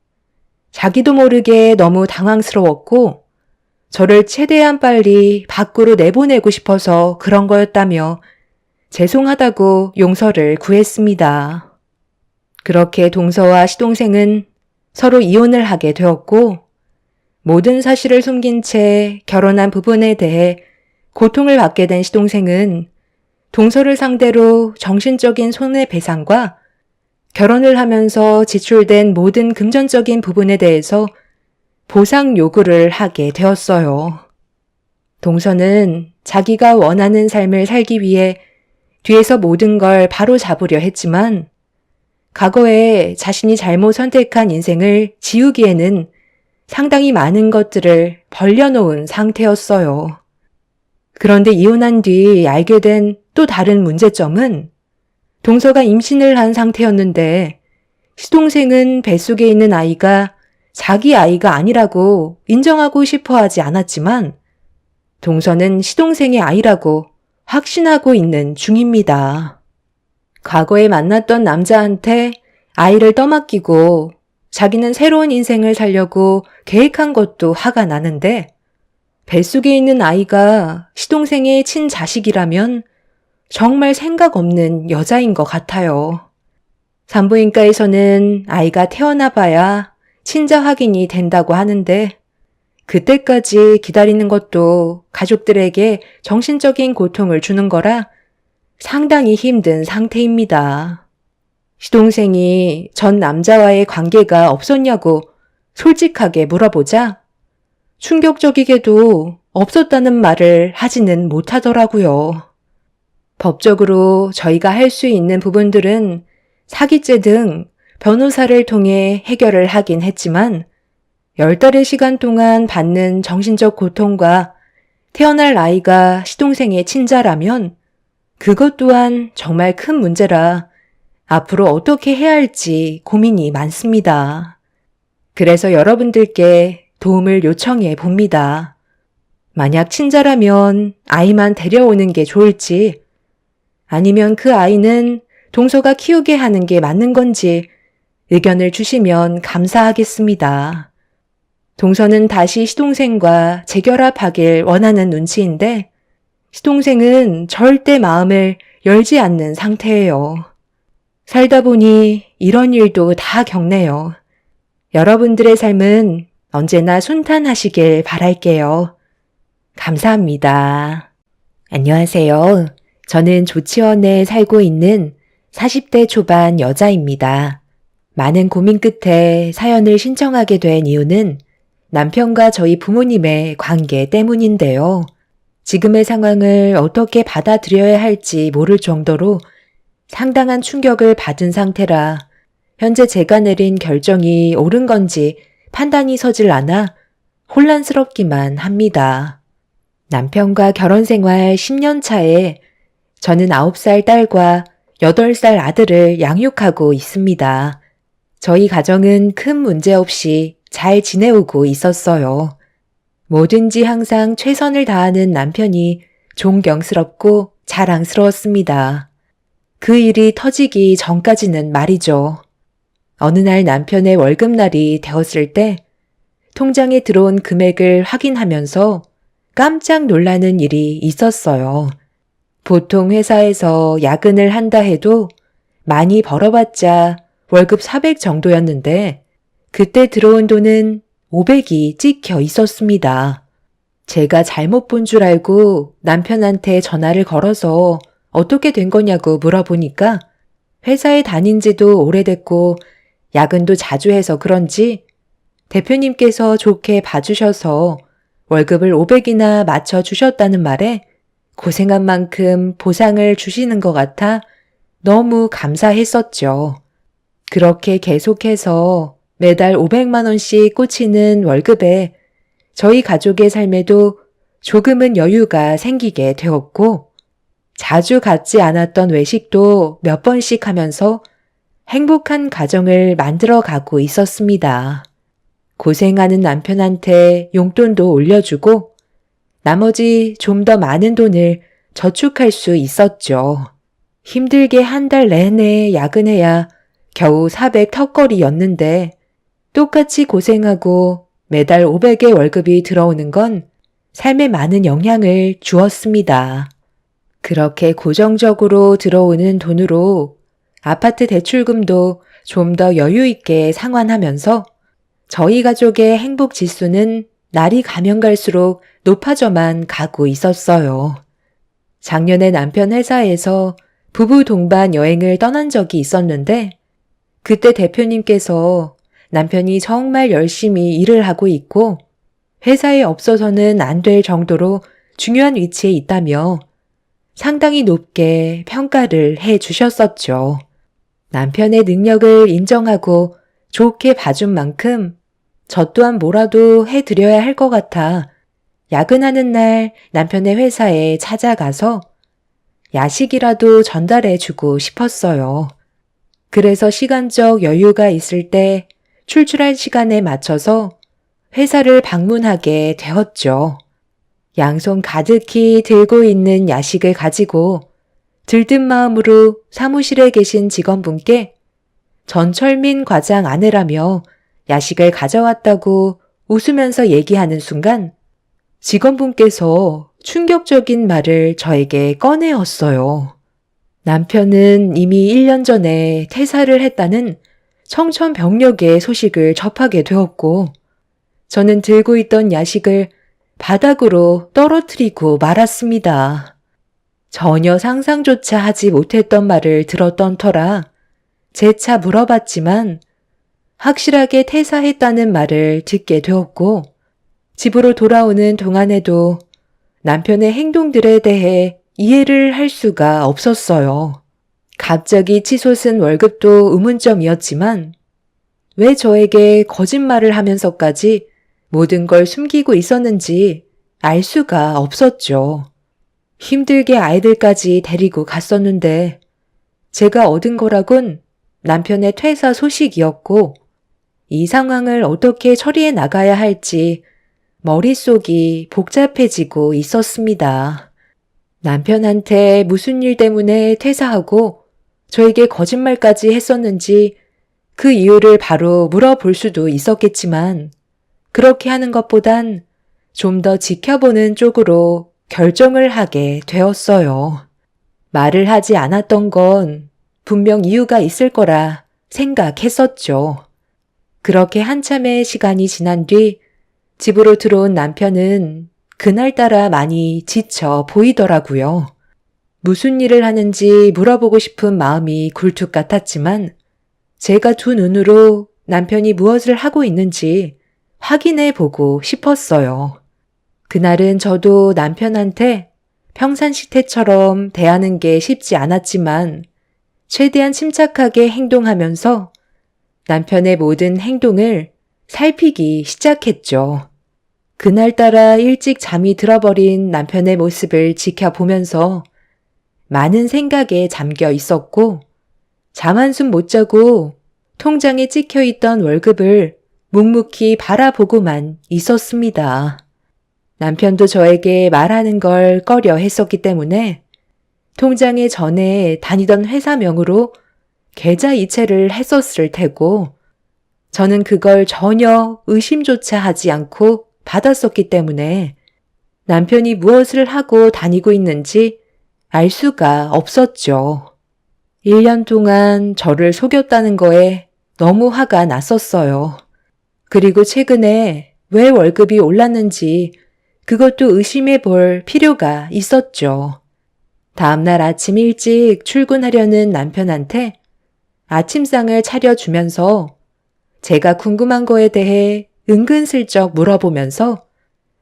자기도 모르게 너무 당황스러웠고 저를 최대한 빨리 밖으로 내보내고 싶어서 그런 거였다며 죄송하다고 용서를 구했습니다. 그렇게 동서와 시동생은 서로 이혼을 하게 되었고 모든 사실을 숨긴 채 결혼한 부분에 대해 고통을 받게 된 시동생은 동서를 상대로 정신적인 손해배상과 결혼을 하면서 지출된 모든 금전적인 부분에 대해서 보상 요구를 하게 되었어요. 동서는 자기가 원하는 삶을 살기 위해 뒤에서 모든 걸 바로 잡으려 했지만 과거에 자신이 잘못 선택한 인생을 지우기에는 상당히 많은 것들을 벌려놓은 상태였어요. 그런데 이혼한 뒤 알게 된 또 다른 문제점은 동서가 임신을 한 상태였는데 시동생은 뱃속에 있는 아이가 자기 아이가 아니라고 인정하고 싶어 하지 않았지만 동서는 시동생의 아이라고 확신하고 있는 중입니다. 과거에 만났던 남자한테 아이를 떠맡기고 자기는 새로운 인생을 살려고 계획한 것도 화가 나는데 뱃속에 있는 아이가 시동생의 친자식이라면 정말 생각 없는 여자인 것 같아요. 산부인과에서는 아이가 태어나 봐야 친자 확인이 된다고 하는데 그때까지 기다리는 것도 가족들에게 정신적인 고통을 주는 거라 상당히 힘든 상태입니다. 시동생이 전 남자와의 관계가 없었냐고 솔직하게 물어보자 충격적이게도 없었다는 말을 하지는 못하더라고요. 법적으로 저희가 할 수 있는 부분들은 사기죄 등 변호사를 통해 해결을 하긴 했지만 10달의 시간 동안 받는 정신적 고통과 태어날 아이가 시동생의 친자라면 그것 또한 정말 큰 문제라 앞으로 어떻게 해야 할지 고민이 많습니다. 그래서 여러분들께 도움을 요청해 봅니다. 만약 친자라면 아이만 데려오는 게 좋을지 아니면 그 아이는 동서가 키우게 하는 게 맞는 건지 의견을 주시면 감사하겠습니다. 동서는 다시 시동생과 재결합하길 원하는 눈치인데 시동생은 절대 마음을 열지 않는 상태예요. 살다 보니 이런 일도 다 겪네요. 여러분들의 삶은 언제나 순탄하시길 바랄게요. 감사합니다. 안녕하세요. 저는 조치원에 살고 있는 40대 초반 여자입니다. 많은 고민 끝에 사연을 신청하게 된 이유는 남편과 저희 부모님의 관계 때문인데요. 지금의 상황을 어떻게 받아들여야 할지 모를 정도로 상당한 충격을 받은 상태라 현재 제가 내린 결정이 옳은 건지 판단이 서질 않아 혼란스럽기만 합니다. 남편과 결혼 생활 10년 차에 저는 9살 딸과 8살 아들을 양육하고 있습니다. 저희 가정은 큰 문제 없이 잘 지내오고 있었어요. 뭐든지 항상 최선을 다하는 남편이 존경스럽고 자랑스러웠습니다. 그 일이 터지기 전까지는 말이죠. 어느 날 남편의 월급날이 되었을 때 통장에 들어온 금액을 확인하면서 깜짝 놀라는 일이 있었어요. 보통 회사에서 야근을 한다 해도 많이 벌어봤자 월급 400 정도였는데 그때 들어온 돈은 500이 찍혀 있었습니다. 제가 잘못 본 줄 알고 남편한테 전화를 걸어서 어떻게 된 거냐고 물어보니까 회사에 다닌 지도 오래됐고 야근도 자주 해서 그런지 대표님께서 좋게 봐주셔서 월급을 500이나 맞춰주셨다는 말에 고생한 만큼 보상을 주시는 것 같아 너무 감사했었죠. 그렇게 계속해서 매달 500만 원씩 꽂히는 월급에 저희 가족의 삶에도 조금은 여유가 생기게 되었고 자주 갖지 않았던 외식도 몇 번씩 하면서 행복한 가정을 만들어 가고 있었습니다. 고생하는 남편한테 용돈도 올려주고 나머지 좀 더 많은 돈을 저축할 수 있었죠. 힘들게 한 달 내내 야근해야 겨우 400 턱걸이였는데 똑같이 고생하고 매달 500의 월급이 들어오는 건 삶에 많은 영향을 주었습니다. 그렇게 고정적으로 들어오는 돈으로 아파트 대출금도 좀 더 여유 있게 상환하면서 저희 가족의 행복 지수는 날이 가면 갈수록 높아져만 가고 있었어요. 작년에 남편 회사에서 부부 동반 여행을 떠난 적이 있었는데 그때 대표님께서 남편이 정말 열심히 일을 하고 있고 회사에 없어서는 안 될 정도로 중요한 위치에 있다며 상당히 높게 평가를 해 주셨었죠. 남편의 능력을 인정하고 좋게 봐준 만큼 저 또한 뭐라도 해드려야 할 것 같아 야근하는 날 남편의 회사에 찾아가서 야식이라도 전달해 주고 싶었어요. 그래서 시간적 여유가 있을 때 출출할 시간에 맞춰서 회사를 방문하게 되었죠. 양손 가득히 들고 있는 야식을 가지고 들뜬 마음으로 사무실에 계신 직원분께 전철민 과장 아내라며 야식을 가져왔다고 웃으면서 얘기하는 순간 직원분께서 충격적인 말을 저에게 꺼내었어요. 남편은 이미 1년 전에 퇴사를 했다는 청천벽력의 소식을 접하게 되었고 저는 들고 있던 야식을 바닥으로 떨어뜨리고 말았습니다. 전혀 상상조차 하지 못했던 말을 들었던 터라 재차 물어봤지만 확실하게 퇴사했다는 말을 듣게 되었고 집으로 돌아오는 동안에도 남편의 행동들에 대해 이해를 할 수가 없었어요. 갑자기 치솟은 월급도 의문점이었지만 왜 저에게 거짓말을 하면서까지 모든 걸 숨기고 있었는지 알 수가 없었죠. 힘들게 아이들까지 데리고 갔었는데 제가 얻은 거라곤 남편의 퇴사 소식이었고 이 상황을 어떻게 처리해 나가야 할지 머릿속이 복잡해지고 있었습니다. 남편한테 무슨 일 때문에 퇴사하고 저에게 거짓말까지 했었는지 그 이유를 바로 물어볼 수도 있었겠지만 그렇게 하는 것보단 좀 더 지켜보는 쪽으로 결정을 하게 되었어요. 말을 하지 않았던 건 분명 이유가 있을 거라 생각했었죠. 그렇게 한참의 시간이 지난 뒤 집으로 들어온 남편은 그날따라 많이 지쳐 보이더라고요. 무슨 일을 하는지 물어보고 싶은 마음이 굴뚝 같았지만 제가 두 눈으로 남편이 무엇을 하고 있는지 확인해 보고 싶었어요. 그날은 저도 남편한테 평상시 때처럼 대하는 게 쉽지 않았지만 최대한 침착하게 행동하면서 남편의 모든 행동을 살피기 시작했죠. 그날따라 일찍 잠이 들어버린 남편의 모습을 지켜보면서 많은 생각에 잠겨 있었고 잠 한숨 못 자고 통장에 찍혀있던 월급을 묵묵히 바라보고만 있었습니다. 남편도 저에게 말하는 걸 꺼려 했었기 때문에 통장에 전에 다니던 회사명으로 계좌 이체를 했었을 테고 저는 그걸 전혀 의심조차 하지 않고 받았었기 때문에 남편이 무엇을 하고 다니고 있는지 알 수가 없었죠. 1년 동안 저를 속였다는 거에 너무 화가 났었어요. 그리고 최근에 왜 월급이 올랐는지 그것도 의심해 볼 필요가 있었죠. 다음날 아침 일찍 출근하려는 남편한테 아침상을 차려주면서 제가 궁금한 거에 대해 은근슬쩍 물어보면서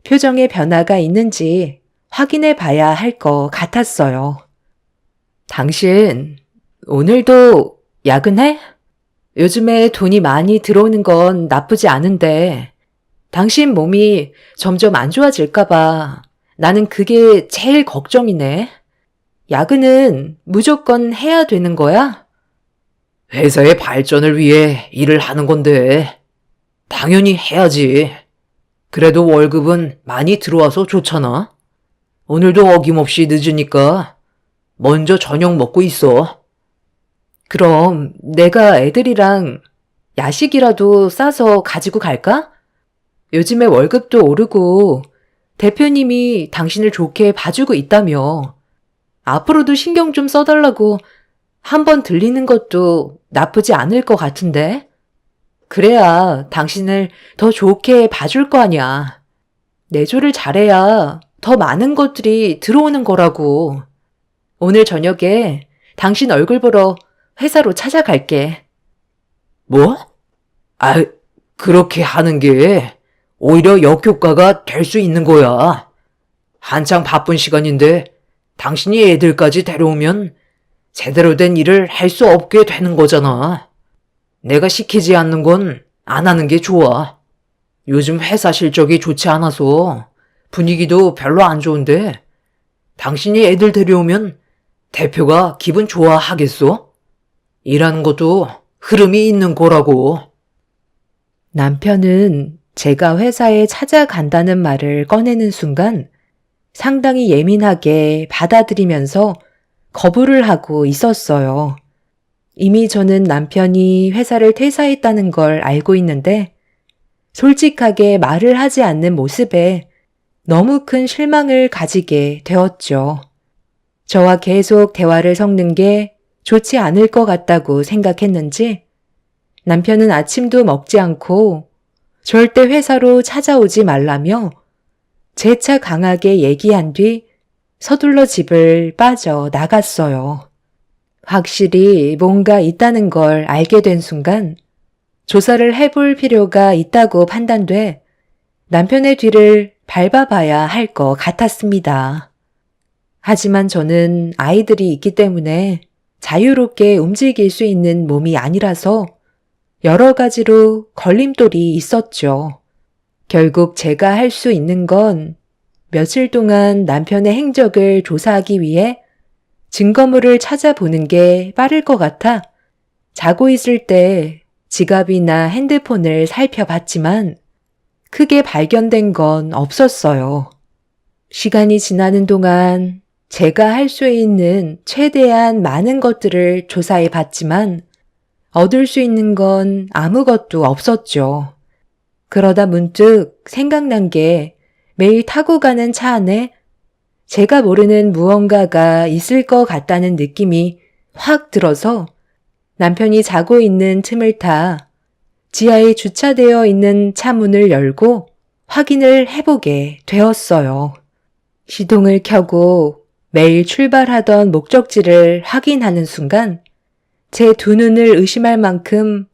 표정에 변화가 있는지 확인해 봐야 할 것 같았어요. 당신 오늘도 야근해? 요즘에 돈이 많이 들어오는 건 나쁘지 않은데 당신 몸이 점점 안 좋아질까봐 나는 그게 제일 걱정이네. 야근은 무조건 해야 되는 거야? 회사의 발전을 위해 일을 하는 건데, 당연히 해야지. 그래도 월급은 많이 들어와서 좋잖아. 오늘도 어김없이 늦으니까 먼저 저녁 먹고 있어. 그럼 내가 애들이랑 야식이라도 싸서 가지고 갈까? 요즘에 월급도 오르고 대표님이 당신을 좋게 봐주고 있다며. 앞으로도 신경 좀 써달라고 한번 들리는 것도 나쁘지 않을 것 같은데? 그래야 당신을 더 좋게 봐줄 거 아니야. 내조를 잘해야 더 많은 것들이 들어오는 거라고. 오늘 저녁에 당신 얼굴 보러 회사로 찾아갈게. 뭐? 아, 그렇게 하는 게 오히려 역효과가 될 수 있는 거야. 한창 바쁜 시간인데 당신이 애들까지 데려오면 제대로 된 일을 할 수 없게 되는 거잖아. 내가 시키지 않는 건 안 하는 게 좋아. 요즘 회사 실적이 좋지 않아서 분위기도 별로 안 좋은데 당신이 애들 데려오면 대표가 기분 좋아하겠어? 일하는 것도 흐름이 있는 거라고. 남편은 제가 회사에 찾아간다는 말을 꺼내는 순간 상당히 예민하게 받아들이면서 거부를 하고 있었어요. 이미 저는 남편이 회사를 퇴사했다는 걸 알고 있는데 솔직하게 말을 하지 않는 모습에 너무 큰 실망을 가지게 되었죠. 저와 계속 대화를 섞는 게 좋지 않을 것 같다고 생각했는지 남편은 아침도 먹지 않고 절대 회사로 찾아오지 말라며 재차 강하게 얘기한 뒤 서둘러 집을 빠져 나갔어요. 확실히 뭔가 있다는 걸 알게 된 순간 조사를 해볼 필요가 있다고 판단돼 남편의 뒤를 밟아봐야 할 것 같았습니다. 하지만 저는 아이들이 있기 때문에 자유롭게 움직일 수 있는 몸이 아니라서 여러 가지로 걸림돌이 있었죠. 결국 제가 할 수 있는 건 며칠 동안 남편의 행적을 조사하기 위해 증거물을 찾아보는 게 빠를 것 같아 자고 있을 때 지갑이나 핸드폰을 살펴봤지만 크게 발견된 건 없었어요. 시간이 지나는 동안 제가 할 수 있는 최대한 많은 것들을 조사해 봤지만 얻을 수 있는 건 아무것도 없었죠. 그러다 문득 생각난 게 매일 타고 가는 차 안에 제가 모르는 무언가가 있을 것 같다는 느낌이 확 들어서 남편이 자고 있는 틈을 타 지하에 주차되어 있는 차 문을 열고 확인을 해보게 되었어요. 시동을 켜고 매일 출발하던 목적지를 확인하는 순간 제 두 눈을 의심할 만큼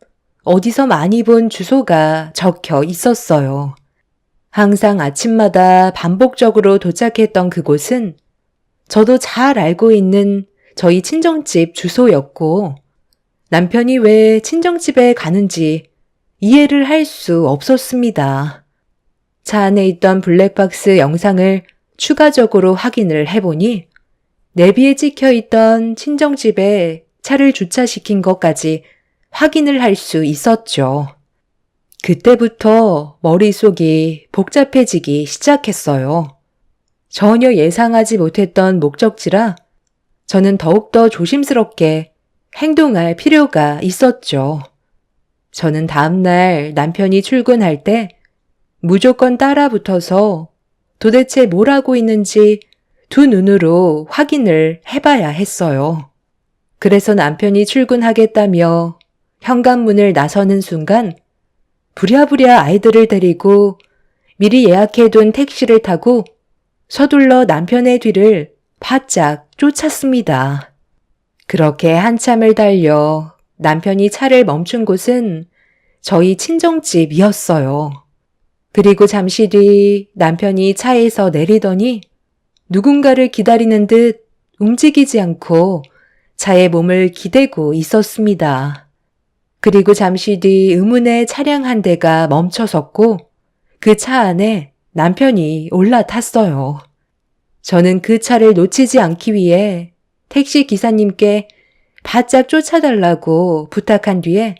어디서 많이 본 주소가 적혀 있었어요. 항상 아침마다 반복적으로 도착했던 그곳은 저도 잘 알고 있는 저희 친정집 주소였고 남편이 왜 친정집에 가는지 이해를 할 수 없었습니다. 차 안에 있던 블랙박스 영상을 추가적으로 확인을 해보니 내비에 찍혀 있던 친정집에 차를 주차시킨 것까지 확인을 할 수 있었죠. 그때부터 머릿속이 복잡해지기 시작했어요. 전혀 예상하지 못했던 목적지라 저는 더욱더 조심스럽게 행동할 필요가 있었죠. 저는 다음날 남편이 출근할 때 무조건 따라 붙어서 도대체 뭘 하고 있는지 두 눈으로 확인을 해봐야 했어요. 그래서 남편이 출근하겠다며 현관문을 나서는 순간 부랴부랴 아이들을 데리고 미리 예약해둔 택시를 타고 서둘러 남편의 뒤를 바짝 쫓았습니다. 그렇게 한참을 달려 남편이 차를 멈춘 곳은 저희 친정집이었어요. 그리고 잠시 뒤 남편이 차에서 내리더니 누군가를 기다리는 듯 움직이지 않고 차에 몸을 기대고 있었습니다. 그리고 잠시 뒤 의문의 차량 한 대가 멈춰섰고 그 차 안에 남편이 올라탔어요. 저는 그 차를 놓치지 않기 위해 택시 기사님께 바짝 쫓아달라고 부탁한 뒤에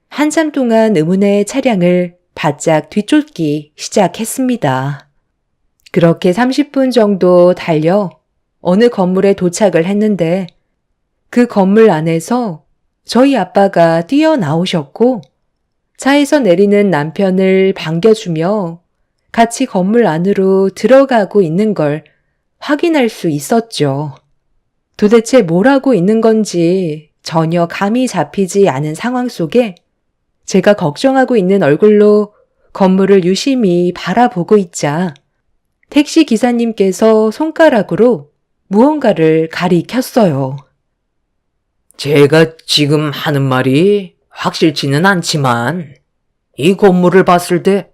한참 동안 의문의 차량을 바짝 뒤쫓기 시작했습니다. 그렇게 30분 정도 달려 어느 건물에 도착을 했는데 그 건물 안에서 저희 아빠가 뛰어나오셨고 차에서 내리는 남편을 반겨주며 같이 건물 안으로 들어가고 있는 걸 확인할 수 있었죠. 도대체 뭘 하고 있는 건지 전혀 감이 잡히지 않은 상황 속에 제가 걱정하고 있는 얼굴로 건물을 유심히 바라보고 있자 택시 기사님께서 손가락으로 무언가를 가리켰어요. 제가 지금 하는 말이 확실치는 않지만 이 건물을 봤을 때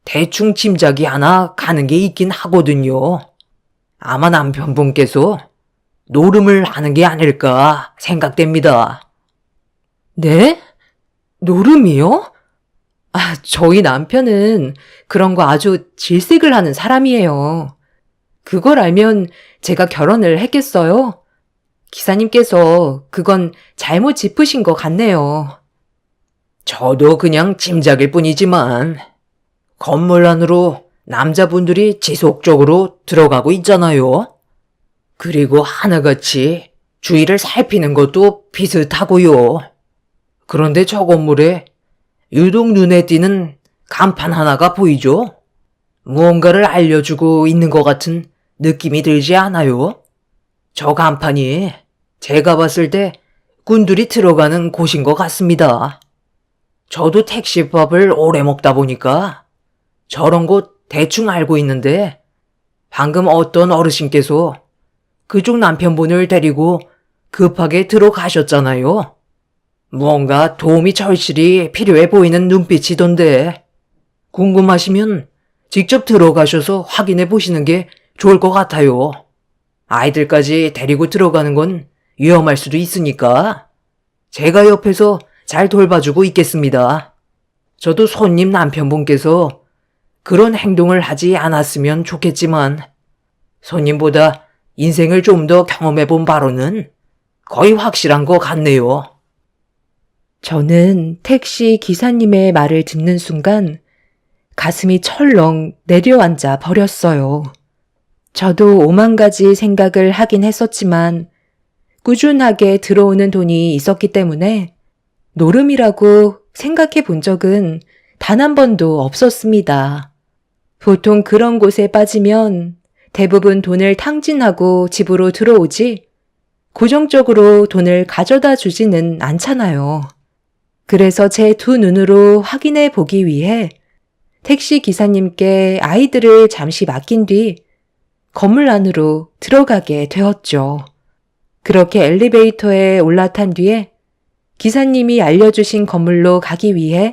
대충 짐작이 하나 가는 게 있긴 하거든요. 아마 남편분께서 노름을 하는 게 아닐까 생각됩니다. 네? 노름이요? 저희 남편은 그런 거 아주 질색을 하는 사람이에요. 그걸 알면 제가 결혼을 했겠어요? 기사님께서 그건 잘못 짚으신 것 같네요. 저도 그냥 짐작일 뿐이지만 건물 안으로 남자분들이 지속적으로 들어가고 있잖아요. 그리고 하나같이 주위를 살피는 것도 비슷하고요. 그런데 저 건물에 유독 눈에 띄는 간판 하나가 보이죠? 무언가를 알려주고 있는 것 같은 느낌이 들지 않아요? 저 간판이 제가 봤을 때 꾼들이 들어가는 곳인 것 같습니다. 저도 택시밥을 오래 먹다 보니까 저런 곳 대충 알고 있는데 방금 어떤 어르신께서 그쪽 남편분을 데리고 급하게 들어가셨잖아요. 무언가 도움이 절실히 필요해 보이는 눈빛이던데 궁금하시면 직접 들어가셔서 확인해 보시는 게 좋을 것 같아요. 아이들까지 데리고 들어가는 건 위험할 수도 있으니까 제가 옆에서 잘 돌봐주고 있겠습니다. 저도 손님 남편분께서 그런 행동을 하지 않았으면 좋겠지만 손님보다 인생을 좀 더 경험해 본 바로는 거의 확실한 것 같네요. 저는 택시 기사님의 말을 듣는 순간 가슴이 철렁 내려앉아 버렸어요. 저도 오만 가지 생각을 하긴 했었지만 꾸준하게 들어오는 돈이 있었기 때문에 노름이라고 생각해 본 적은 단 한 번도 없었습니다. 보통 그런 곳에 빠지면 대부분 돈을 탕진하고 집으로 들어오지 고정적으로 돈을 가져다 주지는 않잖아요. 그래서 제 두 눈으로 확인해 보기 위해 택시 기사님께 아이들을 잠시 맡긴 뒤 건물 안으로 들어가게 되었죠. 그렇게 엘리베이터에 올라탄 뒤에 기사님이 알려주신 건물로 가기 위해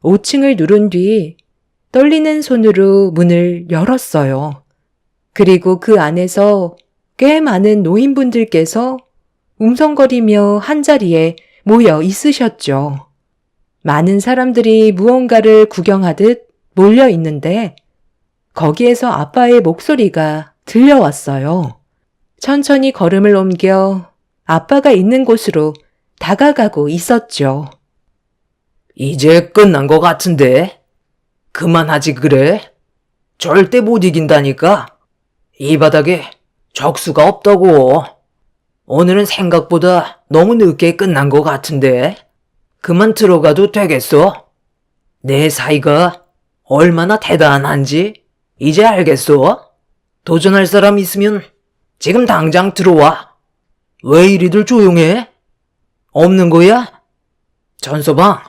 5층을 누른 뒤 떨리는 손으로 문을 열었어요. 그리고 그 안에서 꽤 많은 노인분들께서 웅성거리며 한자리에 모여 있으셨죠. 많은 사람들이 무언가를 구경하듯 몰려 있는데 거기에서 아빠의 목소리가 들려왔어요. 천천히 걸음을 옮겨 아빠가 있는 곳으로 다가가고 있었죠. 이제 끝난 것 같은데 그만하지 그래? 절대 못 이긴다니까. 이 바닥에 적수가 없다고. 오늘은 생각보다 너무 늦게 끝난 것 같은데 그만 들어가도 되겠어? 내 사이가 얼마나 대단한지 이제 알겠어? 도전할 사람 있으면 지금 당장 들어와. 왜 이리들 조용해? 없는 거야? 전서방,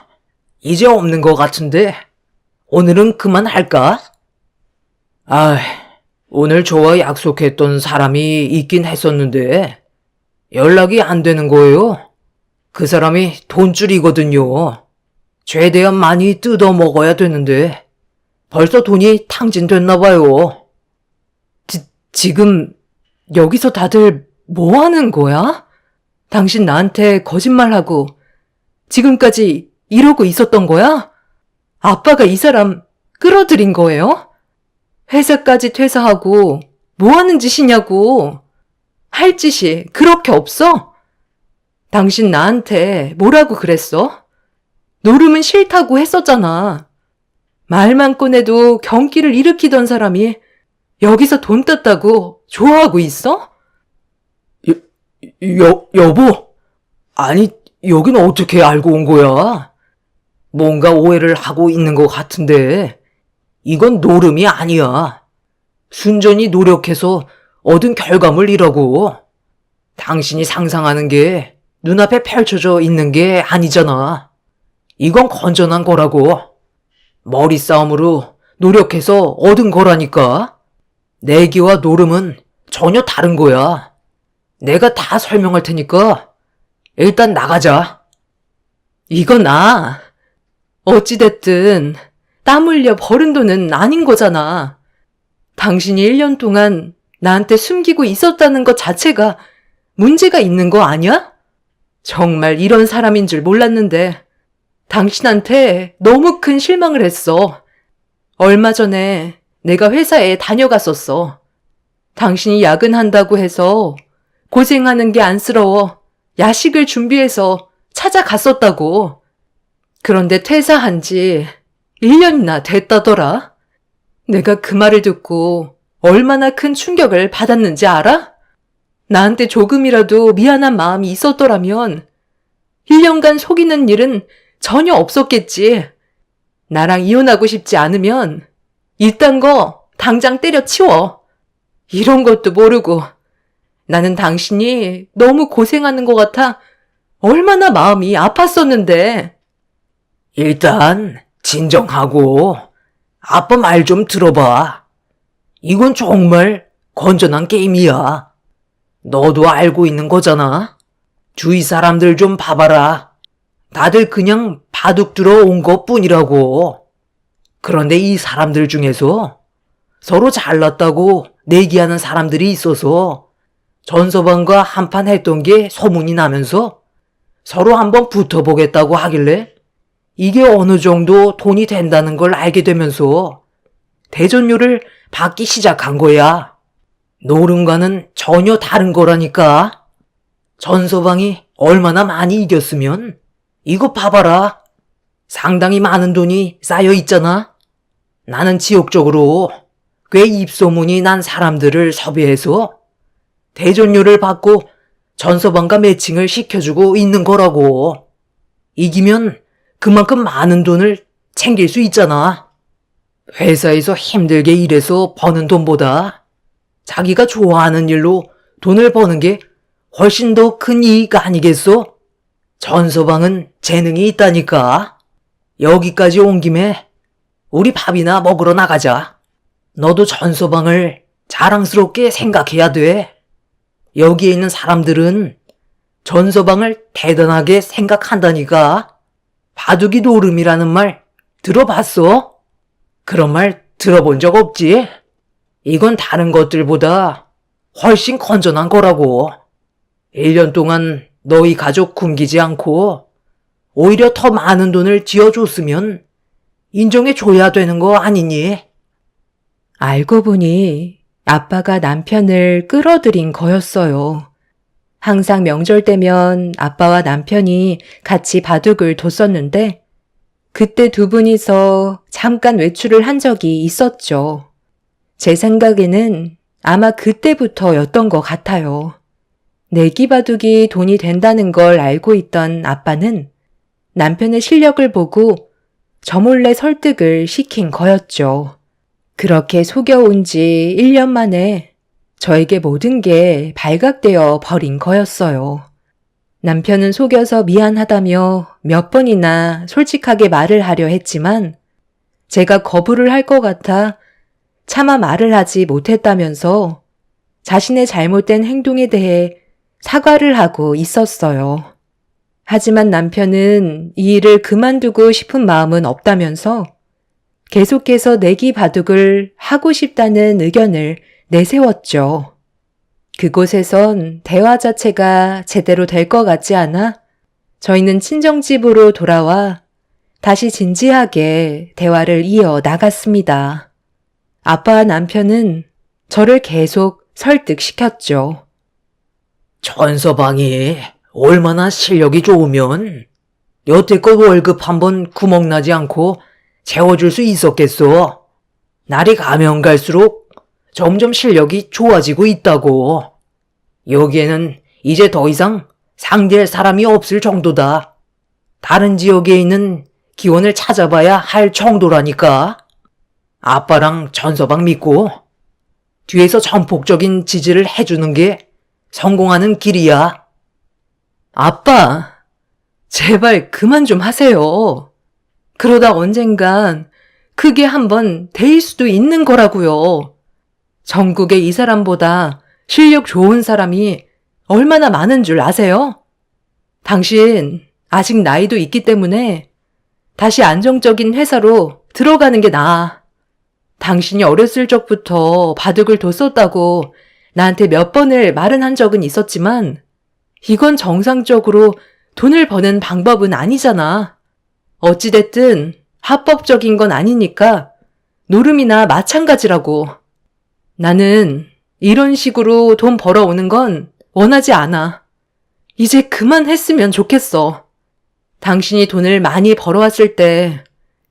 이제 없는 거 같은데 오늘은 그만할까? 아, 오늘 저와 약속했던 사람이 있긴 했었는데 연락이 안 되는 거예요. 그 사람이 돈줄이거든요. 최대한 많이 뜯어 먹어야 되는데 벌써 돈이 탕진됐나 봐요. 지금 여기서 다들 뭐 하는 거야? 당신 나한테 거짓말하고 지금까지 이러고 있었던 거야? 아빠가 이 사람 끌어들인 거예요? 회사까지 퇴사하고 뭐 하는 짓이냐고. 할 짓이 그렇게 없어? 당신 나한테 뭐라고 그랬어? 노름은 싫다고 했었잖아. 말만 꺼내도 경기를 일으키던 사람이 여기서 돈 땄다고 좋아하고 있어? 여보. 아니, 여긴 어떻게 알고 온 거야? 뭔가 오해를 하고 있는 것 같은데 이건 노름이 아니야. 순전히 노력해서 얻은 결과물이라고. 당신이 상상하는 게 눈앞에 펼쳐져 있는 게 아니잖아. 이건 건전한 거라고. 머리 싸움으로 노력해서 얻은 거라니까. 내기와 노름은 전혀 다른 거야. 내가 다 설명할 테니까 일단 나가자. 이건 어찌됐든 땀 흘려 버는 돈은 아닌 거잖아. 당신이 1년 동안 나한테 숨기고 있었다는 것 자체가 문제가 있는 거 아니야? 정말 이런 사람인 줄 몰랐는데 당신한테 너무 큰 실망을 했어. 얼마 전에 내가 회사에 다녀갔었어. 당신이 야근한다고 해서 고생하는 게 안쓰러워 야식을 준비해서 찾아갔었다고. 그런데 퇴사한 지 1년이나 됐다더라. 내가 그 말을 듣고 얼마나 큰 충격을 받았는지 알아? 나한테 조금이라도 미안한 마음이 있었더라면 1년간 속이는 일은 전혀 없었겠지. 나랑 이혼하고 싶지 않으면 이딴 거 당장 때려치워. 이런 것도 모르고 나는 당신이 너무 고생하는 것 같아 얼마나 마음이 아팠었는데. 일단 진정하고 아빠 말 좀 들어봐. 이건 정말 건전한 게임이야. 너도 알고 있는 거잖아. 주위 사람들 좀 봐봐라. 다들 그냥 바둑 들어온 것뿐이라고. 그런데 이 사람들 중에서 서로 잘났다고 내기하는 사람들이 있어서 전서방과 한판 했던 게 소문이 나면서 서로 한번 붙어보겠다고 하길래 이게 어느 정도 돈이 된다는 걸 알게 되면서 대전료를 받기 시작한 거야. 노름과는 전혀 다른 거라니까. 전서방이 얼마나 많이 이겼으면 이거 봐봐라. 상당히 많은 돈이 쌓여 있잖아. 나는 지역적으로 꽤 입소문이 난 사람들을 섭외해서 대전료를 받고 전서방과 매칭을 시켜주고 있는 거라고. 이기면 그만큼 많은 돈을 챙길 수 있잖아. 회사에서 힘들게 일해서 버는 돈보다 자기가 좋아하는 일로 돈을 버는 게 훨씬 더 큰 이익 아니겠소? 전서방은 재능이 있다니까. 여기까지 온 김에 우리 밥이나 먹으러 나가자. 너도 전서방을 자랑스럽게 생각해야 돼. 여기에 있는 사람들은 전서방을 대단하게 생각한다니까. 바둑이 노름이라는 말 들어봤어? 그런 말 들어본 적 없지? 이건 다른 것들보다 훨씬 건전한 거라고. 1년 동안 너희 가족 굶기지 않고 오히려 더 많은 돈을 쥐어줬으면 인정해줘야 되는 거 아니니? 알고 보니 아빠가 남편을 끌어들인 거였어요. 항상 명절 때면 아빠와 남편이 같이 바둑을 뒀었는데 그때 두 분이서 잠깐 외출을 한 적이 있었죠. 제 생각에는 아마 그때부터였던 것 같아요. 내기 바둑이 돈이 된다는 걸 알고 있던 아빠는 남편의 실력을 보고 저 몰래 설득을 시킨 거였죠. 그렇게 속여온 지 1년 만에 저에게 모든 게 발각되어 버린 거였어요. 남편은 속여서 미안하다며 몇 번이나 솔직하게 말을 하려 했지만 제가 거부를 할 것 같아 차마 말을 하지 못했다면서 자신의 잘못된 행동에 대해 사과를 하고 있었어요. 하지만 남편은 이 일을 그만두고 싶은 마음은 없다면서 계속해서 내기 바둑을 하고 싶다는 의견을 내세웠죠. 그곳에선 대화 자체가 제대로 될 것 같지 않아 저희는 친정집으로 돌아와 다시 진지하게 대화를 이어 나갔습니다. 아빠와 남편은 저를 계속 설득시켰죠. 전서방이 얼마나 실력이 좋으면 여태껏 월급 한 번 구멍나지 않고 채워줄 수 있었겠어. 날이 가면 갈수록 점점 실력이 좋아지고 있다고. 여기에는 이제 더 이상 상대할 사람이 없을 정도다. 다른 지역에 있는 기원을 찾아봐야 할 정도라니까. 아빠랑 전서방 믿고 뒤에서 전폭적인 지지를 해주는 게 성공하는 길이야. 아빠, 제발 그만 좀 하세요. 그러다 언젠간 그게 한번 데일 수도 있는 거라고요. 전국에 이 사람보다 실력 좋은 사람이 얼마나 많은 줄 아세요? 당신 아직 나이도 있기 때문에 다시 안정적인 회사로 들어가는 게 나아. 당신이 어렸을 적부터 바둑을 뒀었다고 나한테 몇 번을 말은 한 적은 있었지만 이건 정상적으로 돈을 버는 방법은 아니잖아. 어찌됐든 합법적인 건 아니니까 노름이나 마찬가지라고. 나는 이런 식으로 돈 벌어오는 건 원하지 않아. 이제 그만했으면 좋겠어. 당신이 돈을 많이 벌어왔을 때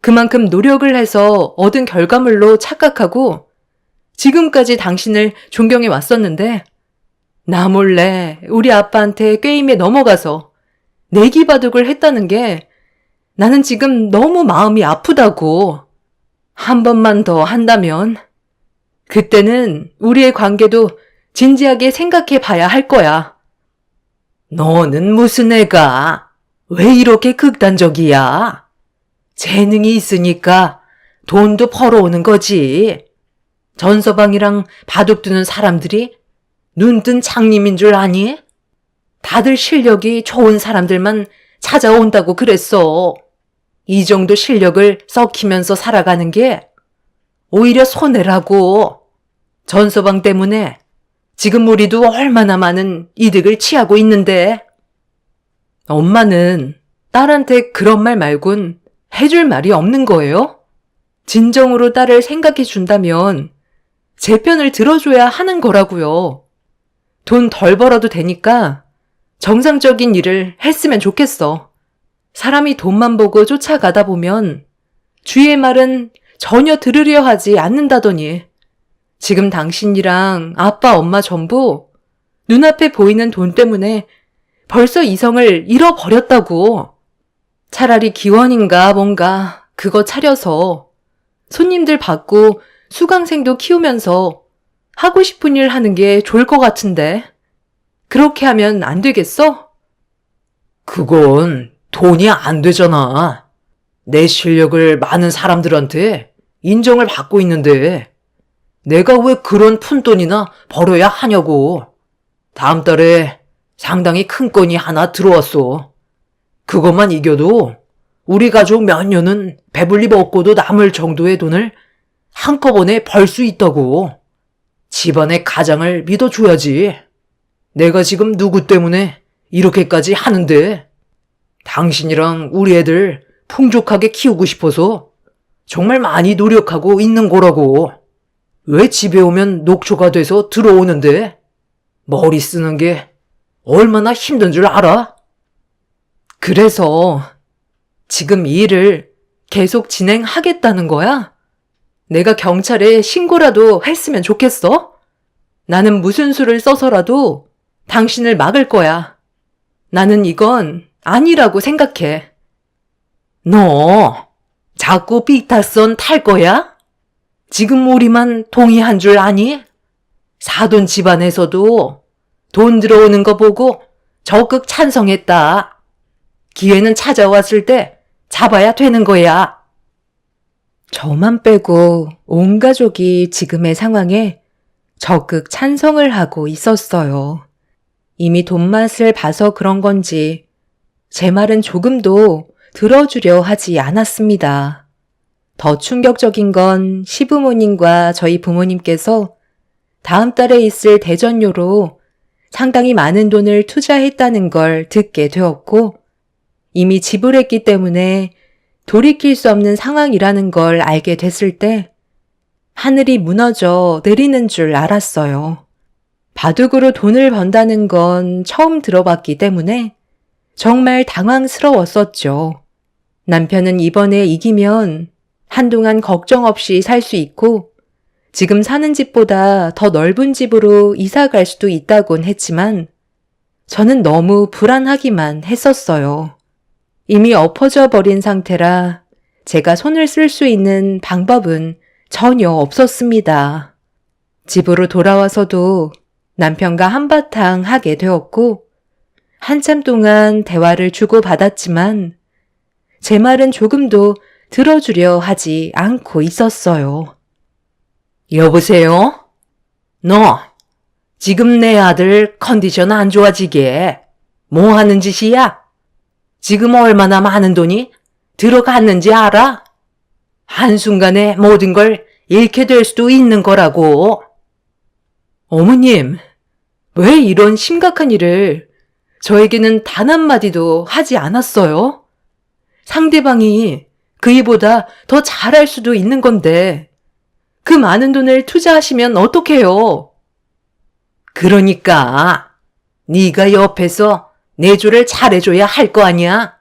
그만큼 노력을 해서 얻은 결과물로 착각하고 지금까지 당신을 존경해 왔었는데 나 몰래 우리 아빠한테 꾀임에 넘어가서 내기 바둑을 했다는 게 나는 지금 너무 마음이 아프다고. 한 번만 더 한다면 그때는 우리의 관계도 진지하게 생각해 봐야 할 거야. 너는 무슨 애가 왜 이렇게 극단적이야? 재능이 있으니까 돈도 벌어오는 거지. 전서방이랑 바둑 두는 사람들이 눈뜬 장님인 줄 아니? 다들 실력이 좋은 사람들만 찾아온다고 그랬어. 이 정도 실력을 썩히면서 살아가는 게 오히려 손해라고. 전서방 때문에 지금 우리도 얼마나 많은 이득을 취하고 있는데. 엄마는 딸한테 그런 말 말곤 해줄 말이 없는 거예요? 진정으로 딸을 생각해 준다면 제 편을 들어줘야 하는 거라고요. 돈 덜 벌어도 되니까 정상적인 일을 했으면 좋겠어. 사람이 돈만 보고 쫓아가다 보면 주위의 말은 전혀 들으려 하지 않는다더니 지금 당신이랑 아빠, 엄마 전부 눈앞에 보이는 돈 때문에 벌써 이성을 잃어버렸다고. 차라리 기원인가 뭔가 그거 차려서 손님들 받고 수강생도 키우면서 하고 싶은 일 하는 게 좋을 것 같은데 그렇게 하면 안 되겠어? 그건 돈이 안 되잖아. 내 실력을 많은 사람들한테 인정을 받고 있는데 내가 왜 그런 푼돈이나 벌어야 하냐고. 다음 달에 상당히 큰 건이 하나 들어왔어. 그것만 이겨도 우리 가족 몇 년은 배불리 먹고도 남을 정도의 돈을 한꺼번에 벌 수 있다고. 집안의 가장을 믿어줘야지. 내가 지금 누구 때문에 이렇게까지 하는데 당신이랑 우리 애들 풍족하게 키우고 싶어서 정말 많이 노력하고 있는 거라고. 왜 집에 오면 녹초가 돼서 들어오는데 머리 쓰는 게 얼마나 힘든 줄 알아? 그래서 지금 이 일을 계속 진행하겠다는 거야? 내가 경찰에 신고라도 했으면 좋겠어? 나는 무슨 수를 써서라도 당신을 막을 거야. 나는 이건 아니라고 생각해. 너 자꾸 삐딱선 탈 거야? 지금 우리만 동의한 줄 아니? 사돈 집안에서도 돈 들어오는 거 보고 적극 찬성했다. 기회는 찾아왔을 때 잡아야 되는 거야. 저만 빼고 온 가족이 지금의 상황에 적극 찬성을 하고 있었어요. 이미 돈맛을 봐서 그런 건지 제 말은 조금도 들어주려 하지 않았습니다. 더 충격적인 건 시부모님과 저희 부모님께서 다음 달에 있을 대전료로 상당히 많은 돈을 투자했다는 걸 듣게 되었고 이미 지불했기 때문에 돌이킬 수 없는 상황이라는 걸 알게 됐을 때 하늘이 무너져 내리는 줄 알았어요. 바둑으로 돈을 번다는 건 처음 들어봤기 때문에 정말 당황스러웠었죠. 남편은 이번에 이기면 한동안 걱정 없이 살 수 있고 지금 사는 집보다 더 넓은 집으로 이사 갈 수도 있다곤 했지만 저는 너무 불안하기만 했었어요. 이미 엎어져 버린 상태라 제가 손을 쓸 수 있는 방법은 전혀 없었습니다. 집으로 돌아와서도 남편과 한바탕 하게 되었고 한참 동안 대화를 주고받았지만 제 말은 조금도 들어주려 하지 않고 있었어요. 여보세요? 너 지금 내 아들 컨디션 안 좋아지게 뭐 하는 짓이야? 지금 얼마나 많은 돈이 들어갔는지 알아? 한순간에 모든 걸 잃게 될 수도 있는 거라고. 어머님, 왜 이런 심각한 일을 저에게는 단 한마디도 하지 않았어요? 상대방이 그이보다 더 잘할 수도 있는 건데 그 많은 돈을 투자하시면 어떡해요? 그러니까 네가 옆에서 내조를 잘해줘야 할 거 아니야?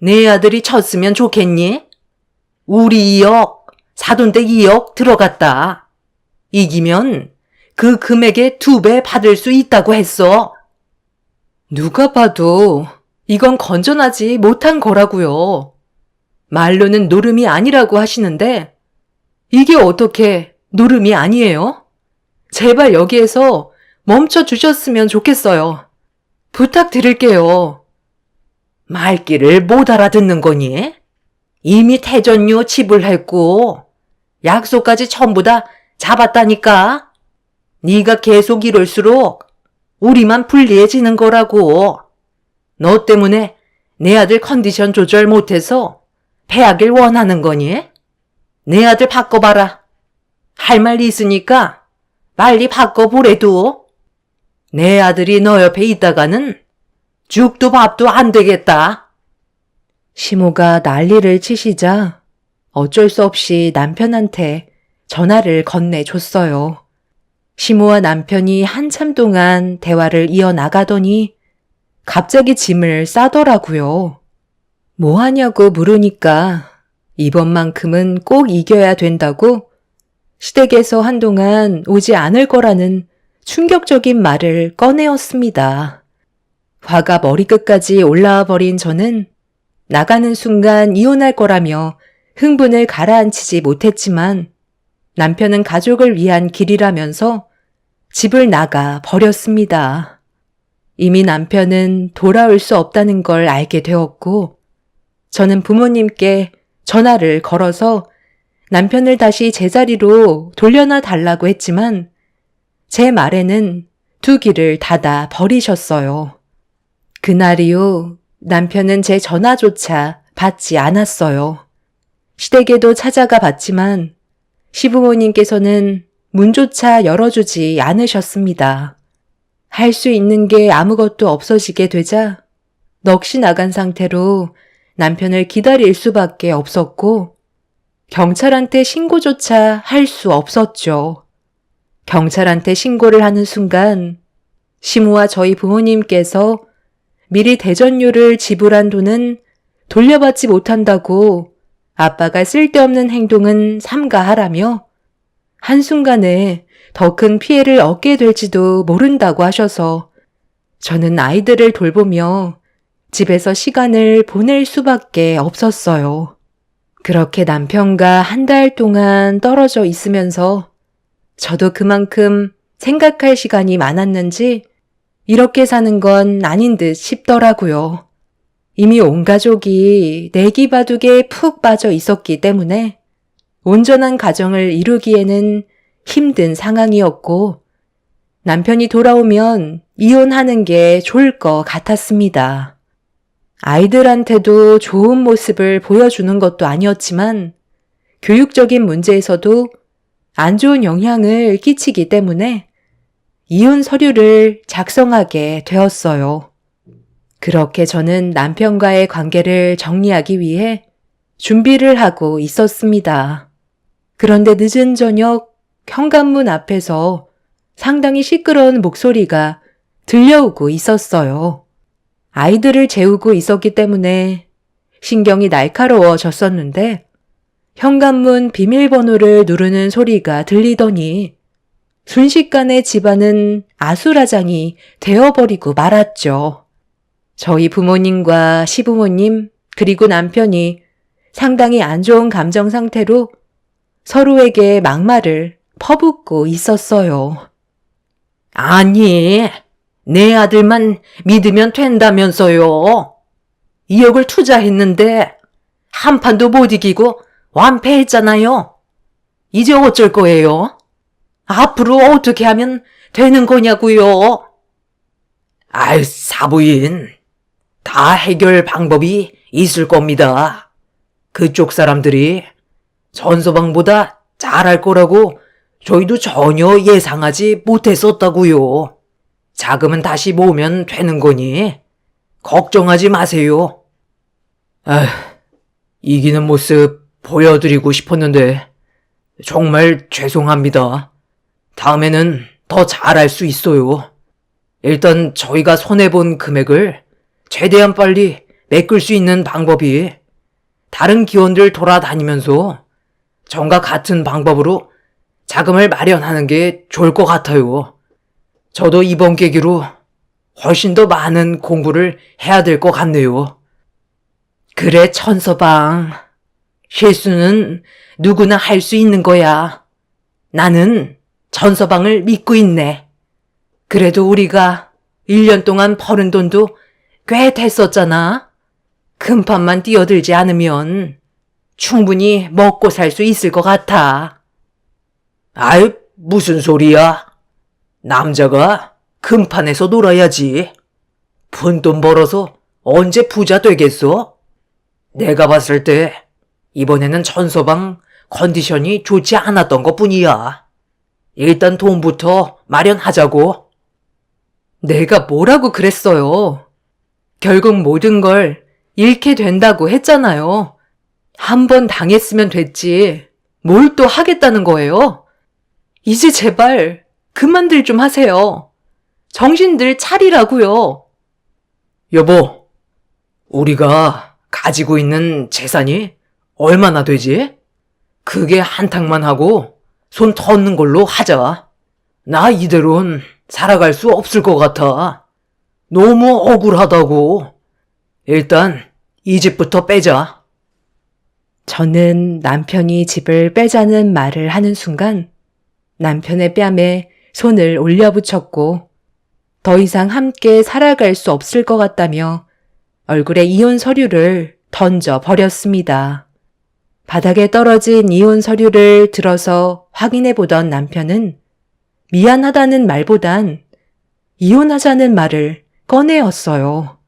내 아들이 쳤으면 좋겠니? 우리 2억, 사돈댁 2억 들어갔다. 이기면 그 금액의 2배 받을 수 있다고 했어. 누가 봐도 이건 건전하지 못한 거라고요. 말로는 노름이 아니라고 하시는데 이게 어떻게 노름이 아니에요? 제발 여기에서 멈춰 주셨으면 좋겠어요. 부탁드릴게요. 말귀를 못 알아듣는 거니? 이미 태전료 지불했고 약속까지 전부 다 잡았다니까. 네가 계속 이럴수록 우리만 불리해지는 거라고. 너 때문에 내 아들 컨디션 조절 못해서 폐하길 원하는 거니? 내 아들 바꿔봐라. 할 말 있으니까 빨리 바꿔보래도. 내 아들이 너 옆에 있다가는 죽도 밥도 안 되겠다. 시모가 난리를 치시자 어쩔 수 없이 남편한테 전화를 건네줬어요. 시모와 남편이 한참 동안 대화를 이어나가더니 갑자기 짐을 싸더라고요. 뭐 하냐고 물으니까 이번만큼은 꼭 이겨야 된다고 시댁에서 한동안 오지 않을 거라는 충격적인 말을 꺼내었습니다. 화가 머리끝까지 올라와 버린 저는 나가는 순간 이혼할 거라며 흥분을 가라앉히지 못했지만 남편은 가족을 위한 길이라면서 집을 나가 버렸습니다. 이미 남편은 돌아올 수 없다는 걸 알게 되었고 저는 부모님께 전화를 걸어서 남편을 다시 제자리로 돌려놔 달라고 했지만 제 말에는 두 귀를 닫아 버리셨어요. 그날 이후 남편은 제 전화조차 받지 않았어요. 시댁에도 찾아가 봤지만 시부모님께서는 문조차 열어주지 않으셨습니다. 할 수 있는 게 아무것도 없어지게 되자 넋이 나간 상태로 남편을 기다릴 수밖에 없었고 경찰한테 신고조차 할 수 없었죠. 경찰한테 신고를 하는 순간 시모와 저희 부모님께서 미리 대전료를 지불한 돈은 돌려받지 못한다고 아빠가 쓸데없는 행동은 삼가하라며 한순간에 더 큰 피해를 얻게 될지도 모른다고 하셔서 저는 아이들을 돌보며 집에서 시간을 보낼 수밖에 없었어요. 그렇게 남편과 한 달 동안 떨어져 있으면서 저도 그만큼 생각할 시간이 많았는지 이렇게 사는 건 아닌 듯 싶더라고요. 이미 온 가족이 내기바둑에 푹 빠져 있었기 때문에 온전한 가정을 이루기에는 힘든 상황이었고 남편이 돌아오면 이혼하는 게 좋을 것 같았습니다. 아이들한테도 좋은 모습을 보여주는 것도 아니었지만 교육적인 문제에서도 안 좋은 영향을 끼치기 때문에 이혼 서류를 작성하게 되었어요. 그렇게 저는 남편과의 관계를 정리하기 위해 준비를 하고 있었습니다. 그런데 늦은 저녁 현관문 앞에서 상당히 시끄러운 목소리가 들려오고 있었어요. 아이들을 재우고 있었기 때문에 신경이 날카로워졌었는데 현관문 비밀번호를 누르는 소리가 들리더니 순식간에 집안은 아수라장이 되어버리고 말았죠. 저희 부모님과 시부모님 그리고 남편이 상당히 안 좋은 감정 상태로 서로에게 막말을 퍼붓고 있었어요. 아니, 내 아들만 믿으면 된다면서요. 2억을 투자했는데 한 판도 못 이기고 완패했잖아요. 이제 어쩔 거예요? 앞으로 어떻게 하면 되는 거냐고요? 아이, 사부인. 다 해결 방법이 있을 겁니다. 그쪽 사람들이 전서방보다 잘할 거라고 저희도 전혀 예상하지 못했었다고요. 자금은 다시 모으면 되는 거니 걱정하지 마세요. 이기는 모습 보여드리고 싶었는데 정말 죄송합니다. 다음에는 더 잘할 수 있어요. 일단 저희가 손해본 금액을 최대한 빨리 메꿀 수 있는 방법이 다른 기원들 돌아다니면서 전과 같은 방법으로 자금을 마련하는 게 좋을 것 같아요. 저도 이번 계기로 훨씬 더 많은 공부를 해야 될 것 같네요. 그래, 천서방. 실수는 누구나 할 수 있는 거야. 나는 천서방을 믿고 있네. 그래도 우리가 1년 동안 버는 돈도 꽤 됐었잖아. 금판만 뛰어들지 않으면 충분히 먹고 살 수 있을 것 같아. 아이, 무슨 소리야. 남자가 금판에서 놀아야지. 푼돈 벌어서 언제 부자 되겠어? 내가 봤을 때 이번에는 천서방 컨디션이 좋지 않았던 것 뿐이야. 일단 돈부터 마련하자고. 내가 뭐라고 그랬어요. 결국 모든 걸 잃게 된다고 했잖아요. 한 번 당했으면 됐지. 뭘 또 하겠다는 거예요? 이제 제발 그만들 좀 하세요. 정신들 차리라고요. 여보, 우리가 가지고 있는 재산이 얼마나 되지? 그게 한탕만 하고 손 터는 걸로 하자. 나 이대로는 살아갈 수 없을 것 같아. 너무 억울하다고. 일단 이 집부터 빼자. 저는 남편이 집을 빼자는 말을 하는 순간 남편의 뺨에 손을 올려붙였고 더 이상 함께 살아갈 수 없을 것 같다며 얼굴에 이혼 서류를 던져 버렸습니다. 바닥에 떨어진 이혼 서류를 들어서 확인해 보던 남편은 미안하다는 말보단 이혼하자는 말을 꺼내었어요.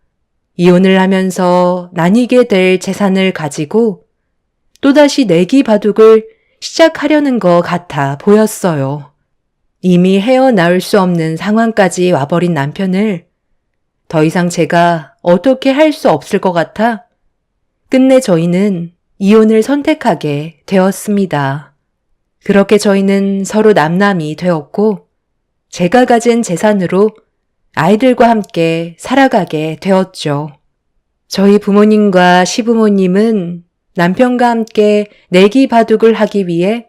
이혼을 하면서 나뉘게 될 재산을 가지고 또다시 내기 바둑을 시작하려는 것 같아 보였어요. 이미 헤어나올 수 없는 상황까지 와버린 남편을 더 이상 제가 어떻게 할 수 없을 것 같아 끝내 저희는 이혼을 선택하게 되었습니다. 그렇게 저희는 서로 남남이 되었고 제가 가진 재산으로 아이들과 함께 살아가게 되었죠. 저희 부모님과 시부모님은 남편과 함께 내기 바둑을 하기 위해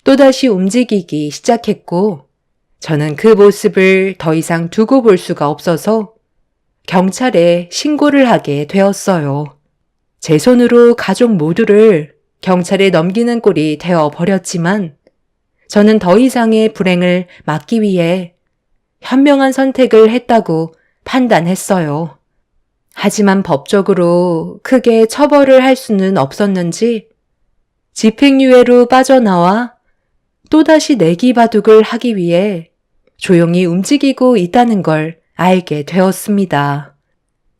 또다시 움직이기 시작했고 저는 그 모습을 더 이상 두고 볼 수가 없어서 경찰에 신고를 하게 되었어요. 제 손으로 가족 모두를 경찰에 넘기는 꼴이 되어 버렸지만 저는 더 이상의 불행을 막기 위해 현명한 선택을 했다고 판단했어요. 하지만 법적으로 크게 처벌을 할 수는 없었는지 집행유예로 빠져나와 또다시 내기바둑을 하기 위해 조용히 움직이고 있다는 걸 알게 되었습니다.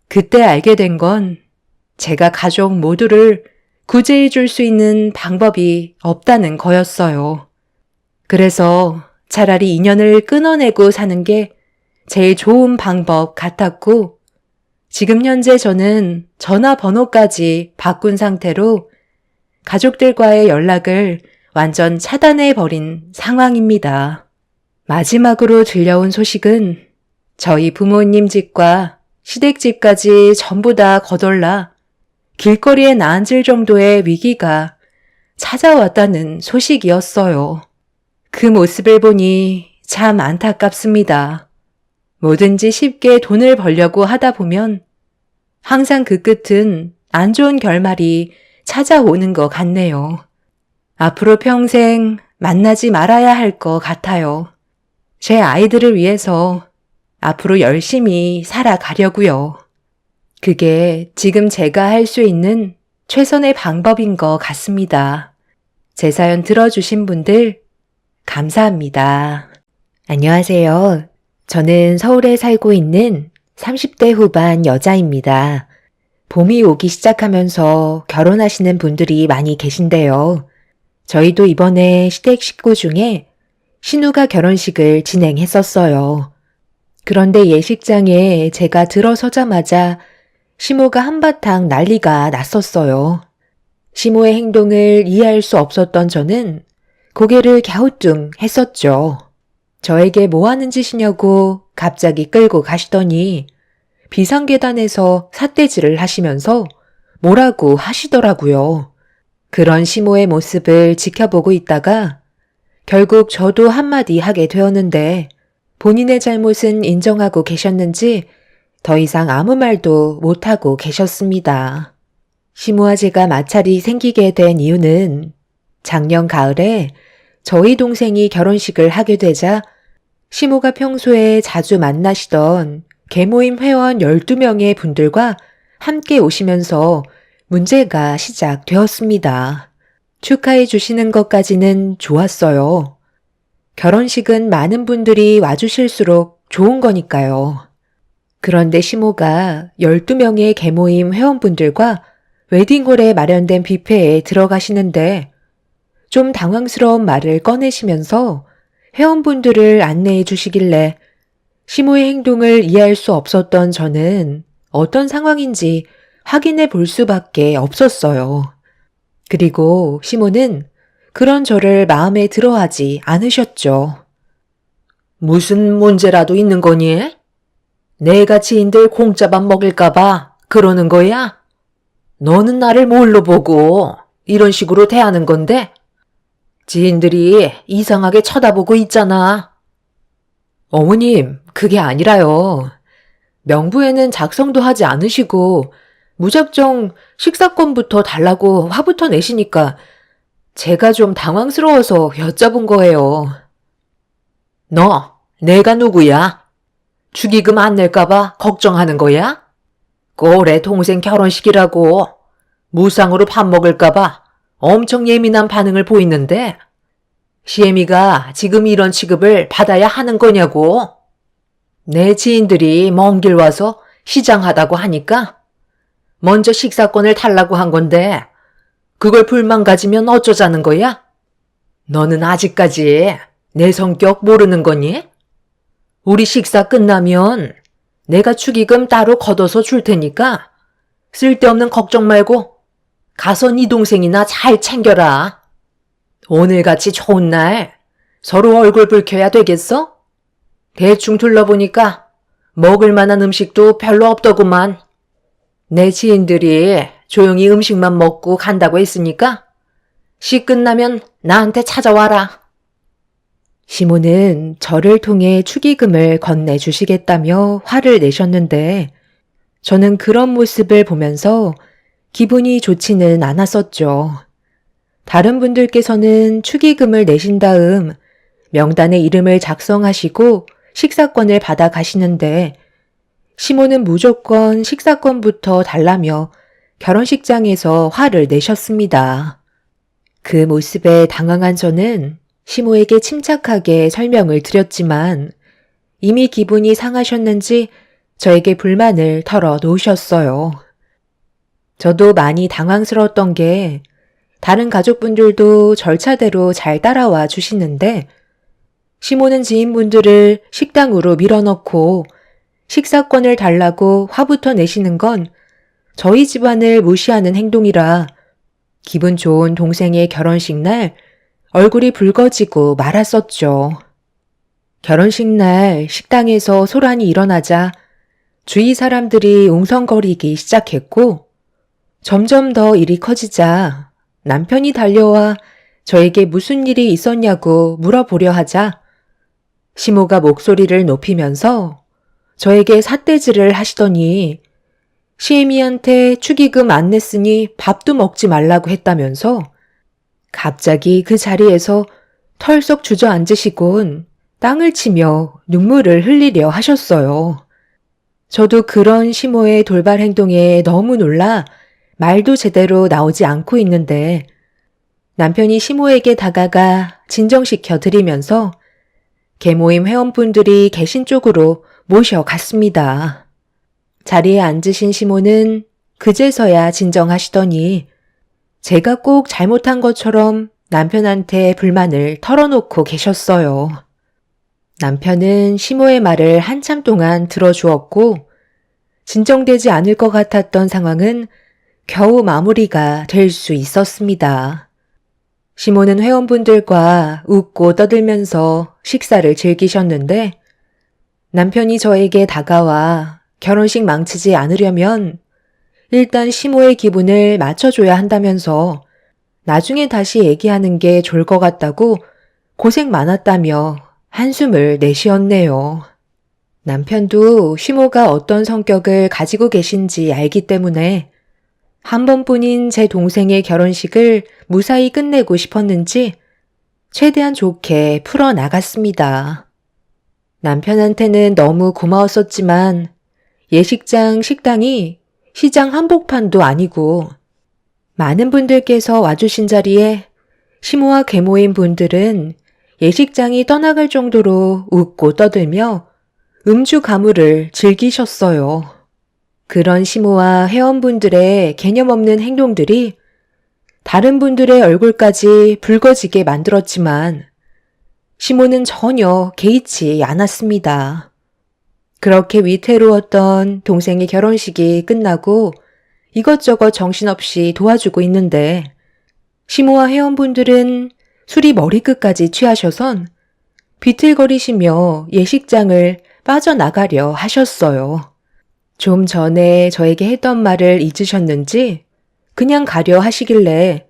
그때 알게 된 건 제가 가족 모두를 구제해 줄 수 있는 방법이 없다는 거였어요. 그래서 차라리 인연을 끊어내고 사는 게 제일 좋은 방법 같았고, 지금 현재 저는 전화번호까지 바꾼 상태로 가족들과의 연락을 완전 차단해버린 상황입니다. 마지막으로 들려온 소식은 저희 부모님 집과 시댁집까지 전부 다 거덜나 길거리에 나앉을 정도의 위기가 찾아왔다는 소식이었어요. 그 모습을 보니 참 안타깝습니다. 뭐든지 쉽게 돈을 벌려고 하다 보면 항상 그 끝은 안 좋은 결말이 찾아오는 것 같네요. 앞으로 평생 만나지 말아야 할 것 같아요. 제 아이들을 위해서 앞으로 열심히 살아가려고요. 그게 지금 제가 할 수 있는 최선의 방법인 것 같습니다. 제 사연 들어주신 분들 감사합니다. 안녕하세요. 저는 서울에 살고 있는 30대 후반 여자입니다. 봄이 오기 시작하면서 결혼하시는 분들이 많이 계신데요. 저희도 이번에 시댁 식구 중에 신우가 결혼식을 진행했었어요. 그런데 예식장에 제가 들어서자마자 시모가 한바탕 난리가 났었어요. 시모의 행동을 이해할 수 없었던 저는 고개를 갸우뚱했었죠. 저에게 뭐 하는 짓이냐고 갑자기 끌고 가시더니 비상계단에서 삿대질을 하시면서 뭐라고 하시더라고요. 그런 시모의 모습을 지켜보고 있다가 결국 저도 한마디 하게 되었는데 본인의 잘못은 인정하고 계셨는지 더 이상 아무 말도 못하고 계셨습니다. 시모와 제가 마찰이 생기게 된 이유는 작년 가을에 저희 동생이 결혼식을 하게 되자 시모가 평소에 자주 만나시던 계모임 회원 12명의 분들과 함께 오시면서 문제가 시작되었습니다. 축하해 주시는 것까지는 좋았어요. 결혼식은 많은 분들이 와주실수록 좋은 거니까요. 그런데 시모가 12명의 계모임 회원분들과 웨딩홀에 마련된 뷔페에 들어가시는데 좀 당황스러운 말을 꺼내시면서 회원분들을 안내해 주시길래 시모의 행동을 이해할 수 없었던 저는 어떤 상황인지 확인해 볼 수밖에 없었어요. 그리고 시모는 그런 저를 마음에 들어하지 않으셨죠. 무슨 문제라도 있는 거니? 내가 지인들 공짜밥 먹을까봐 그러는 거야? 너는 나를 뭘로 보고 이런 식으로 대하는 건데? 지인들이 이상하게 쳐다보고 있잖아. 어머님, 그게 아니라요. 명부에는 작성도 하지 않으시고 무작정 식사권부터 달라고 화부터 내시니까 제가 좀 당황스러워서 여쭤본 거예요. 너, 내가 누구야? 축의금 안 낼까봐 걱정하는 거야? 꼴의 동생 결혼식이라고 무상으로 밥 먹을까봐 엄청 예민한 반응을 보이는데 시애미가 지금 이런 취급을 받아야 하는 거냐고. 내 지인들이 먼 길 와서 시장하다고 하니까 먼저 식사권을 달라고 한 건데 그걸 불만 가지면 어쩌자는 거야? 너는 아직까지 내 성격 모르는 거니? 우리 식사 끝나면 내가 축의금 따로 걷어서 줄 테니까 쓸데없는 걱정 말고 가서 네 동생이나 잘 챙겨라. 오늘같이 좋은 날 서로 얼굴 붉혀야 되겠어? 대충 둘러보니까 먹을 만한 음식도 별로 없더구만. 내 지인들이 조용히 음식만 먹고 간다고 했으니까 식 끝나면 나한테 찾아와라. 시모는 저를 통해 축의금을 건네주시겠다며 화를 내셨는데 저는 그런 모습을 보면서 기분이 좋지는 않았었죠. 다른 분들께서는 축의금을 내신 다음 명단에 이름을 작성하시고 식사권을 받아 가시는데 시모는 무조건 식사권부터 달라며 결혼식장에서 화를 내셨습니다. 그 모습에 당황한 저는 시모에게 침착하게 설명을 드렸지만 이미 기분이 상하셨는지 저에게 불만을 털어 놓으셨어요. 저도 많이 당황스러웠던 게 다른 가족분들도 절차대로 잘 따라와 주시는데 시모는 지인분들을 식당으로 밀어넣고 식사권을 달라고 화부터 내시는 건 저희 집안을 무시하는 행동이라 기분 좋은 동생의 결혼식 날 얼굴이 붉어지고 말았었죠. 결혼식 날 식당에서 소란이 일어나자 주위 사람들이 웅성거리기 시작했고 점점 더 일이 커지자 남편이 달려와 저에게 무슨 일이 있었냐고 물어보려 하자 시모가 목소리를 높이면서 저에게 삿대질을 하시더니 시애미한테 축의금 안 냈으니 밥도 먹지 말라고 했다면서 갑자기 그 자리에서 털썩 주저앉으시곤 땅을 치며 눈물을 흘리려 하셨어요. 저도 그런 시모의 돌발 행동에 너무 놀라 말도 제대로 나오지 않고 있는데 남편이 시모에게 다가가 진정시켜 드리면서 계모임 회원분들이 계신 쪽으로 모셔갔습니다. 자리에 앉으신 시모는 그제서야 진정하시더니 제가 꼭 잘못한 것처럼 남편한테 불만을 털어놓고 계셨어요. 남편은 시모의 말을 한참 동안 들어주었고 진정되지 않을 것 같았던 상황은 겨우 마무리가 될 수 있었습니다. 시모는 회원분들과 웃고 떠들면서 식사를 즐기셨는데 남편이 저에게 다가와 결혼식 망치지 않으려면 일단 시모의 기분을 맞춰줘야 한다면서 나중에 다시 얘기하는 게 좋을 것 같다고 고생 많았다며 한숨을 내쉬었네요. 남편도 시모가 어떤 성격을 가지고 계신지 알기 때문에 한 번뿐인 제 동생의 결혼식을 무사히 끝내고 싶었는지 최대한 좋게 풀어나갔습니다. 남편한테는 너무 고마웠었지만 예식장 식당이 시장 한복판도 아니고 많은 분들께서 와주신 자리에 시모와 계모인 분들은 예식장이 떠나갈 정도로 웃고 떠들며 음주 가무를 즐기셨어요. 그런 시모와 회원분들의 개념 없는 행동들이 다른 분들의 얼굴까지 붉어지게 만들었지만 시모는 전혀 개의치 않았습니다. 그렇게 위태로웠던 동생의 결혼식이 끝나고 이것저것 정신없이 도와주고 있는데 시모와 회원분들은 술이 머리끝까지 취하셔선 비틀거리시며 예식장을 빠져나가려 하셨어요. 좀 전에 저에게 했던 말을 잊으셨는지 그냥 가려 하시길래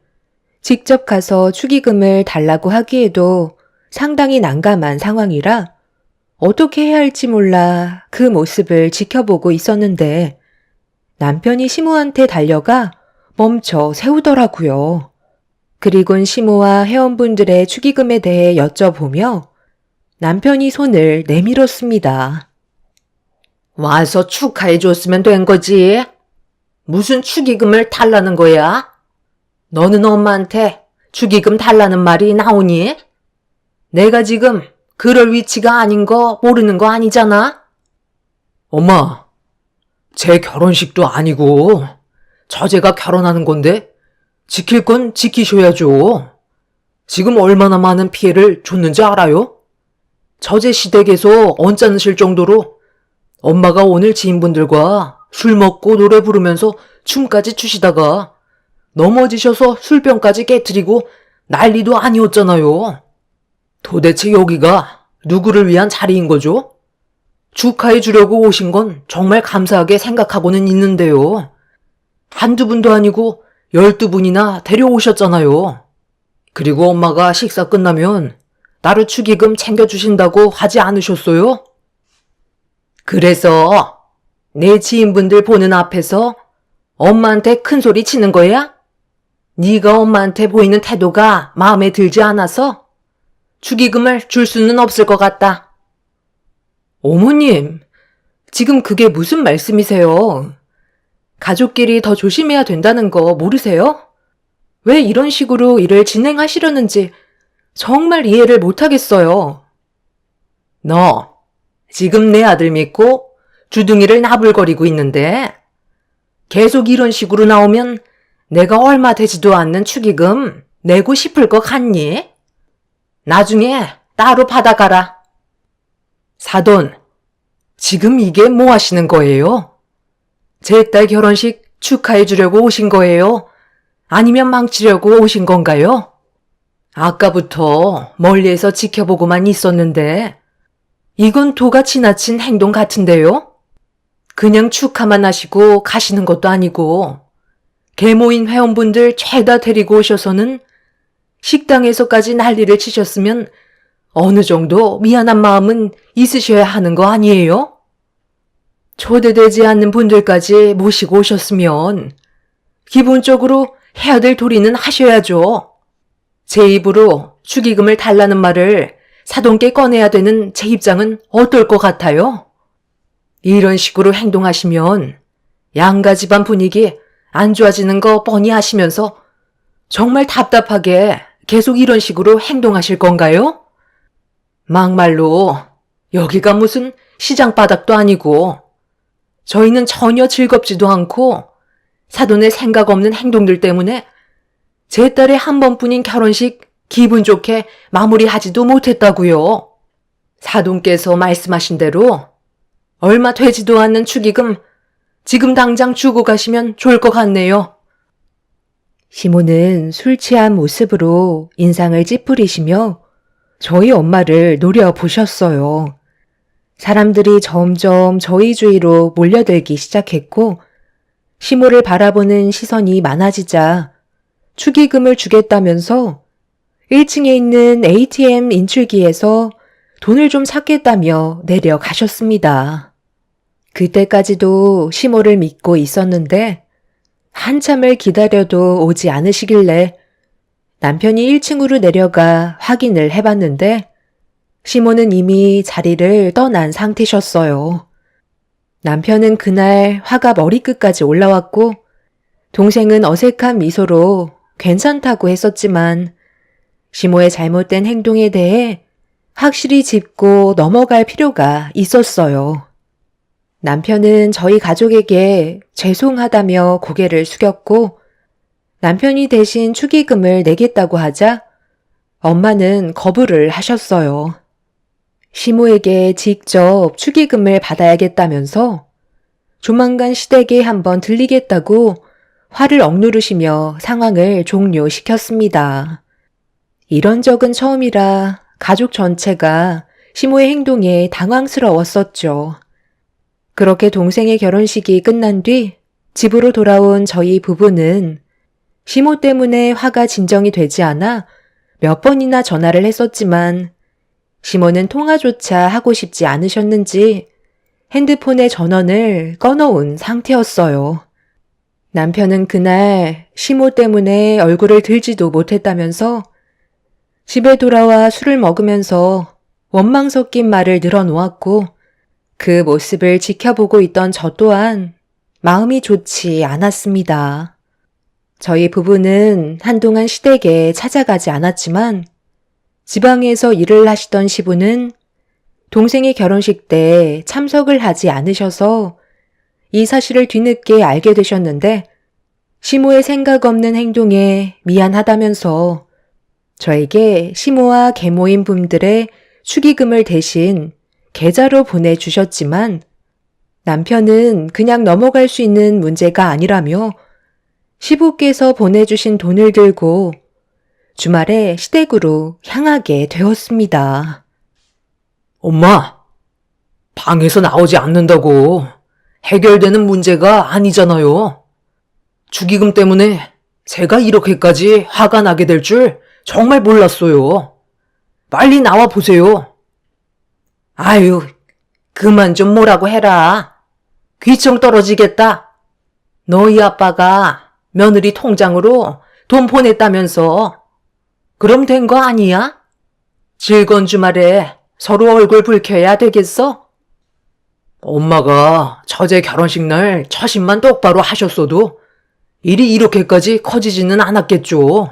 직접 가서 축의금을 달라고 하기에도 상당히 난감한 상황이라 어떻게 해야 할지 몰라 그 모습을 지켜보고 있었는데 남편이 시모한테 달려가 멈춰 세우더라고요. 그리곤 시모와 회원분들의 축의금에 대해 여쭤보며 남편이 손을 내밀었습니다. 와서 축하해줬으면 된 거지. 무슨 축의금을 달라는 거야? 너는 엄마한테 축의금 달라는 말이 나오니? 내가 지금 그럴 위치가 아닌 거 모르는 거 아니잖아? 엄마, 제 결혼식도 아니고 저제가 결혼하는 건데 지킬 건 지키셔야죠. 지금 얼마나 많은 피해를 줬는지 알아요? 저제 시댁에서 언짢으실 정도로 엄마가 오늘 지인분들과 술 먹고 노래 부르면서 춤까지 추시다가 넘어지셔서 술병까지 깨트리고 난리도 아니었잖아요. 도대체 여기가 누구를 위한 자리인 거죠? 축하해 주려고 오신 건 정말 감사하게 생각하고는 있는데요. 한두 분도 아니고 12분이나 데려오셨잖아요. 그리고 엄마가 식사 끝나면 따로 축의금 챙겨주신다고 하지 않으셨어요? 그래서 내 지인분들 보는 앞에서 엄마한테 큰 소리 치는 거야? 네가 엄마한테 보이는 태도가 마음에 들지 않아서 축의금을 줄 수는 없을 것 같다. 어머님, 지금 그게 무슨 말씀이세요? 가족끼리 더 조심해야 된다는 거 모르세요? 왜 이런 식으로 일을 진행하시려는지 정말 이해를 못하겠어요. 너, 지금 내 아들 믿고 주둥이를 나불거리고 있는데 계속 이런 식으로 나오면 내가 얼마 되지도 않는 축의금 내고 싶을 것 같니? 나중에 따로 받아가라. 사돈, 지금 이게 뭐 하시는 거예요? 제 딸 결혼식 축하해 주려고 오신 거예요? 아니면 망치려고 오신 건가요? 아까부터 멀리에서 지켜보고만 있었는데 이건 도가 지나친 행동 같은데요? 그냥 축하만 하시고 가시는 것도 아니고 계모인 회원분들 죄다 데리고 오셔서는 식당에서까지 난리를 치셨으면 어느 정도 미안한 마음은 있으셔야 하는 거 아니에요? 초대되지 않는 분들까지 모시고 오셨으면 기본적으로 해야 될 도리는 하셔야죠. 제 입으로 축의금을 달라는 말을 사돈께 꺼내야 되는 제 입장은 어떨 것 같아요? 이런 식으로 행동하시면 양가 집안 분위기 안 좋아지는 거 뻔히 아시면서 정말 답답하게 계속 이런 식으로 행동하실 건가요? 막말로 여기가 무슨 시장 바닥도 아니고 저희는 전혀 즐겁지도 않고 사돈의 생각 없는 행동들 때문에 제 딸의 한 번뿐인 결혼식 기분 좋게 마무리하지도 못했다고요. 사돈께서 말씀하신 대로 얼마 되지도 않는 축의금 지금 당장 주고 가시면 좋을 것 같네요. 시모는 술 취한 모습으로 인상을 찌푸리시며 저희 엄마를 노려보셨어요. 사람들이 점점 저희 주위로 몰려들기 시작했고 시모를 바라보는 시선이 많아지자 축의금을 주겠다면서 1층에 있는 ATM 인출기에서 돈을 좀 찾겠다며 내려가셨습니다. 그때까지도 시모를 믿고 있었는데 한참을 기다려도 오지 않으시길래 남편이 1층으로 내려가 확인을 해봤는데 시모는 이미 자리를 떠난 상태셨어요. 남편은 그날 화가 머리끝까지 올라왔고 동생은 어색한 미소로 괜찮다고 했었지만 시모의 잘못된 행동에 대해 확실히 짚고 넘어갈 필요가 있었어요. 남편은 저희 가족에게 죄송하다며 고개를 숙였고 남편이 대신 축의금을 내겠다고 하자 엄마는 거부를 하셨어요. 시모에게 직접 축의금을 받아야겠다면서 조만간 시댁에 한번 들리겠다고 화를 억누르시며 상황을 종료시켰습니다. 이런 적은 처음이라 가족 전체가 시모의 행동에 당황스러웠었죠. 그렇게 동생의 결혼식이 끝난 뒤 집으로 돌아온 저희 부부는 시모 때문에 화가 진정이 되지 않아 몇 번이나 전화를 했었지만 시모는 통화조차 하고 싶지 않으셨는지 핸드폰의 전원을 꺼놓은 상태였어요. 남편은 그날 시모 때문에 얼굴을 들지도 못했다면서 집에 돌아와 술을 먹으면서 원망 섞인 말을 늘어놓았고 그 모습을 지켜보고 있던 저 또한 마음이 좋지 않았습니다. 저희 부부는 한동안 시댁에 찾아가지 않았지만 지방에서 일을 하시던 시부는 동생의 결혼식 때 참석을 하지 않으셔서 이 사실을 뒤늦게 알게 되셨는데 시모의 생각 없는 행동에 미안하다면서 저에게 시모와 계모인 분들의 축의금을 대신 계좌로 보내주셨지만 남편은 그냥 넘어갈 수 있는 문제가 아니라며 시부께서 보내주신 돈을 들고 주말에 시댁으로 향하게 되었습니다. 엄마, 방에서 나오지 않는다고 해결되는 문제가 아니잖아요. 축의금 때문에 제가 이렇게까지 화가 나게 될 줄 정말 몰랐어요. 빨리 나와 보세요. 아유, 그만 좀 뭐라고 해라. 귀청 떨어지겠다. 너희 아빠가 며느리 통장으로 돈 보냈다면서. 그럼 된 거 아니야? 즐거운 주말에 서로 얼굴 붉혀야 되겠어? 엄마가 처제 결혼식 날 처신만 똑바로 하셨어도 일이 이렇게까지 커지지는 않았겠죠.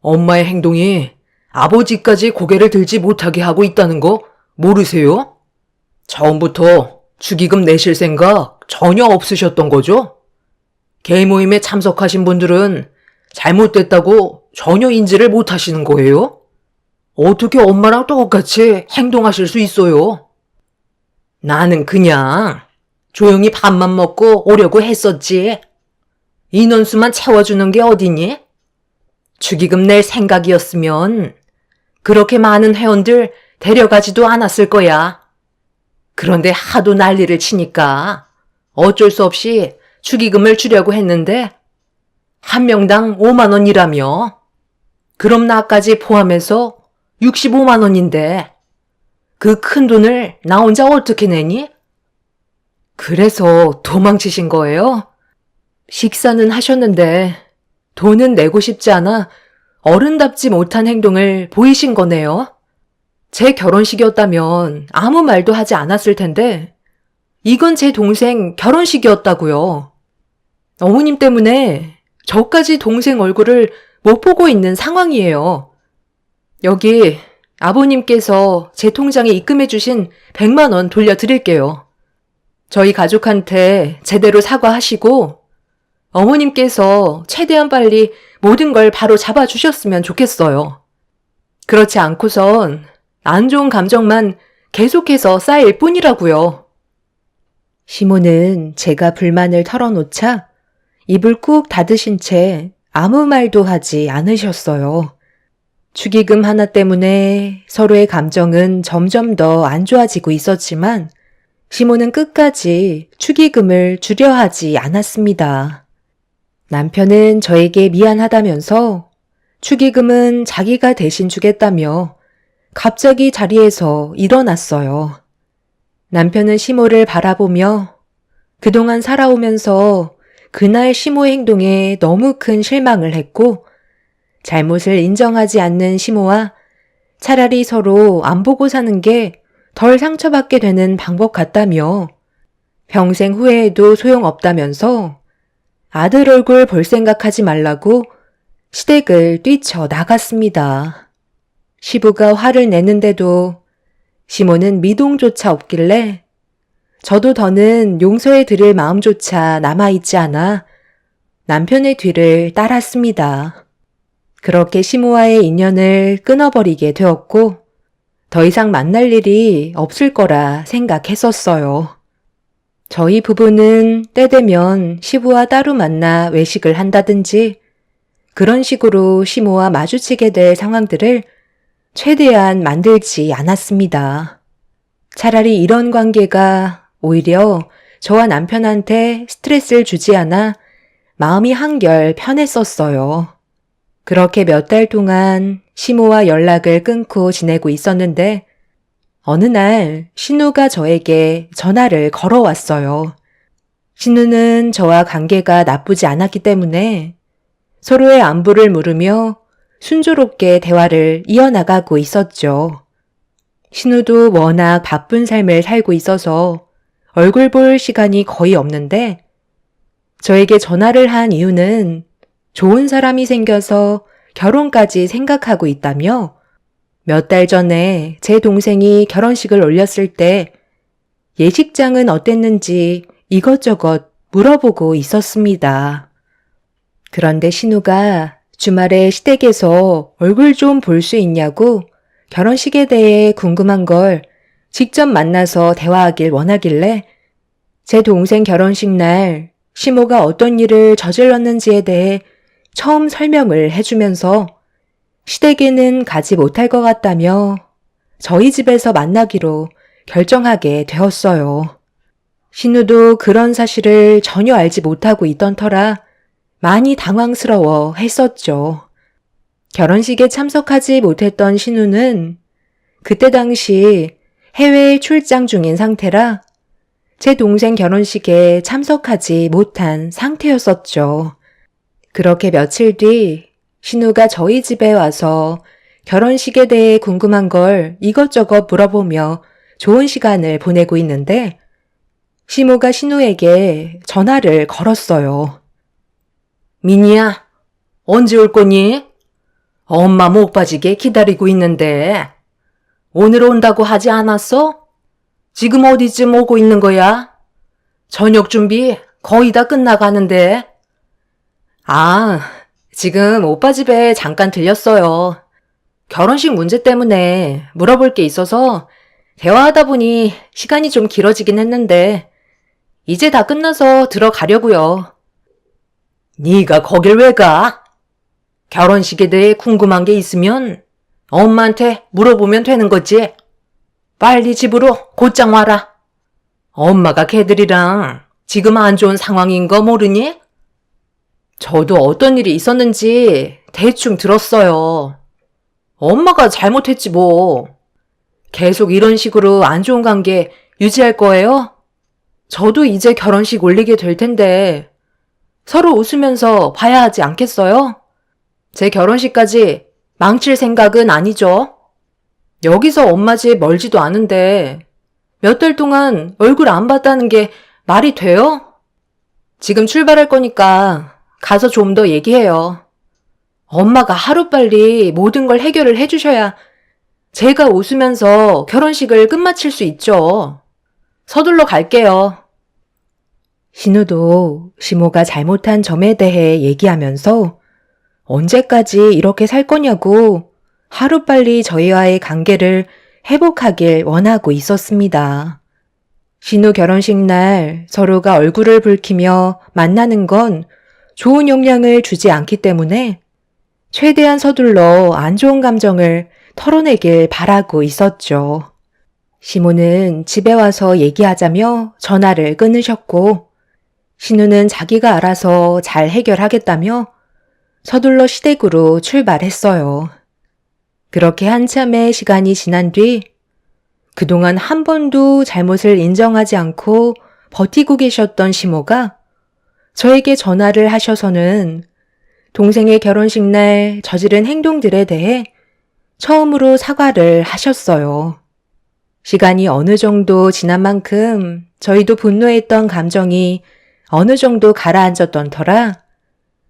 엄마의 행동이 아버지까지 고개를 들지 못하게 하고 있다는 거 모르세요? 처음부터 축의금 내실 생각 전혀 없으셨던 거죠? 개인 모임에 참석하신 분들은 잘못됐다고 전혀 인지를 못 하시는 거예요? 어떻게 엄마랑 똑같이 행동하실 수 있어요? 나는 그냥 조용히 밥만 먹고 오려고 했었지. 인원수만 채워주는 게 어디니? 축의금 낼 생각이었으면 그렇게 많은 회원들 데려가지도 않았을 거야. 그런데 하도 난리를 치니까 어쩔 수 없이 축의금을 주려고 했는데 한 명당 5만 원이라며. 그럼 나까지 포함해서 65만 원인데 그 큰 돈을 나 혼자 어떻게 내니? 그래서 도망치신 거예요? 식사는 하셨는데 돈은 내고 싶지 않아 어른답지 못한 행동을 보이신 거네요. 제 결혼식이었다면 아무 말도 하지 않았을 텐데 이건 제 동생 결혼식이었다고요. 어머님 때문에 저까지 동생 얼굴을 못 보고 있는 상황이에요. 여기 아버님께서 제 통장에 입금해 주신 100만 원 돌려드릴게요. 저희 가족한테 제대로 사과하시고 어머님께서 최대한 빨리 모든 걸 바로 잡아주셨으면 좋겠어요. 그렇지 않고선 안 좋은 감정만 계속해서 쌓일 뿐이라고요. 시모는 제가 불만을 털어놓자 입을 꾹 닫으신 채 아무 말도 하지 않으셨어요. 축의금 하나 때문에 서로의 감정은 점점 더 안 좋아지고 있었지만 시모는 끝까지 축의금을 주려 하지 않았습니다. 남편은 저에게 미안하다면서 축의금은 자기가 대신 주겠다며 갑자기 자리에서 일어났어요. 남편은 시모를 바라보며 그동안 살아오면서 그날 시모의 행동에 너무 큰 실망을 했고 잘못을 인정하지 않는 시모와 차라리 서로 안 보고 사는 게 덜 상처받게 되는 방법 같다며 평생 후회해도 소용없다면서 아들 얼굴 볼 생각하지 말라고 시댁을 뛰쳐 나갔습니다. 시부가 화를 내는데도 시모는 미동조차 없길래 저도 더는 용서해 드릴 마음조차 남아있지 않아 남편의 뒤를 따랐습니다. 그렇게 시모와의 인연을 끊어버리게 되었고 더 이상 만날 일이 없을 거라 생각했었어요. 저희 부부는 때 되면 시부와 따로 만나 외식을 한다든지 그런 식으로 시모와 마주치게 될 상황들을 최대한 만들지 않았습니다. 차라리 이런 관계가 오히려 저와 남편한테 스트레스를 주지 않아 마음이 한결 편했었어요. 그렇게 몇 달 동안 시모와 연락을 끊고 지내고 있었는데 어느 날 신우가 저에게 전화를 걸어왔어요. 신우는 저와 관계가 나쁘지 않았기 때문에 서로의 안부를 물으며 순조롭게 대화를 이어나가고 있었죠. 신우도 워낙 바쁜 삶을 살고 있어서 얼굴 볼 시간이 거의 없는데 저에게 전화를 한 이유는 좋은 사람이 생겨서 결혼까지 생각하고 있다며 몇 달 전에 제 동생이 결혼식을 올렸을 때 예식장은 어땠는지 이것저것 물어보고 있었습니다. 그런데 신우가 주말에 시댁에서 얼굴 좀 볼 수 있냐고 결혼식에 대해 궁금한 걸 직접 만나서 대화하길 원하길래 제 동생 결혼식 날 시모가 어떤 일을 저질렀는지에 대해 처음 설명을 해주면서 시댁에는 가지 못할 것 같다며 저희 집에서 만나기로 결정하게 되었어요. 신우도 그런 사실을 전혀 알지 못하고 있던 터라 많이 당황스러워 했었죠. 결혼식에 참석하지 못했던 신우는 그때 당시 해외에 출장 중인 상태라 제 동생 결혼식에 참석하지 못한 상태였었죠. 그렇게 며칠 뒤 신우가 저희 집에 와서 결혼식에 대해 궁금한 걸 이것저것 물어보며 좋은 시간을 보내고 있는데 시모가 신우에게 전화를 걸었어요. 민희야, 언제 올 거니? 엄마 목 빠지게 기다리고 있는데. 오늘 온다고 하지 않았어? 지금 어디쯤 오고 있는 거야? 저녁 준비 거의 다 끝나가는데. 아, 지금 오빠 집에 잠깐 들렸어요. 결혼식 문제 때문에 물어볼 게 있어서 대화하다 보니 시간이 좀 길어지긴 했는데 이제 다 끝나서 들어가려고요. 네가 거길 왜 가? 결혼식에 대해 궁금한 게 있으면 엄마한테 물어보면 되는 거지. 빨리 집으로 곧장 와라. 엄마가 걔들이랑 지금 안 좋은 상황인 거 모르니? 저도 어떤 일이 있었는지 대충 들었어요. 엄마가 잘못했지 뭐. 계속 이런 식으로 안 좋은 관계 유지할 거예요? 저도 이제 결혼식 올리게 될 텐데 서로 웃으면서 봐야 하지 않겠어요? 제 결혼식까지 망칠 생각은 아니죠. 여기서 엄마 집 멀지도 않은데 몇 달 동안 얼굴 안 봤다는 게 말이 돼요? 지금 출발할 거니까 가서 좀 더 얘기해요. 엄마가 하루빨리 모든 걸 해결을 해주셔야 제가 웃으면서 결혼식을 끝마칠 수 있죠. 서둘러 갈게요. 신우도 시모가 잘못한 점에 대해 얘기하면서 언제까지 이렇게 살 거냐고 하루빨리 저희와의 관계를 회복하길 원하고 있었습니다. 신우 결혼식 날 서로가 얼굴을 붉히며 만나는 건 좋은 영향을 주지 않기 때문에 최대한 서둘러 안 좋은 감정을 털어내길 바라고 있었죠. 시모는 집에 와서 얘기하자며 전화를 끊으셨고 신우는 자기가 알아서 잘 해결하겠다며 서둘러 시댁으로 출발했어요. 그렇게 한참의 시간이 지난 뒤 그동안 한 번도 잘못을 인정하지 않고 버티고 계셨던 시모가 저에게 전화를 하셔서는 동생의 결혼식 날 저지른 행동들에 대해 처음으로 사과를 하셨어요. 시간이 어느 정도 지난 만큼 저희도 분노했던 감정이 어느 정도 가라앉았던 터라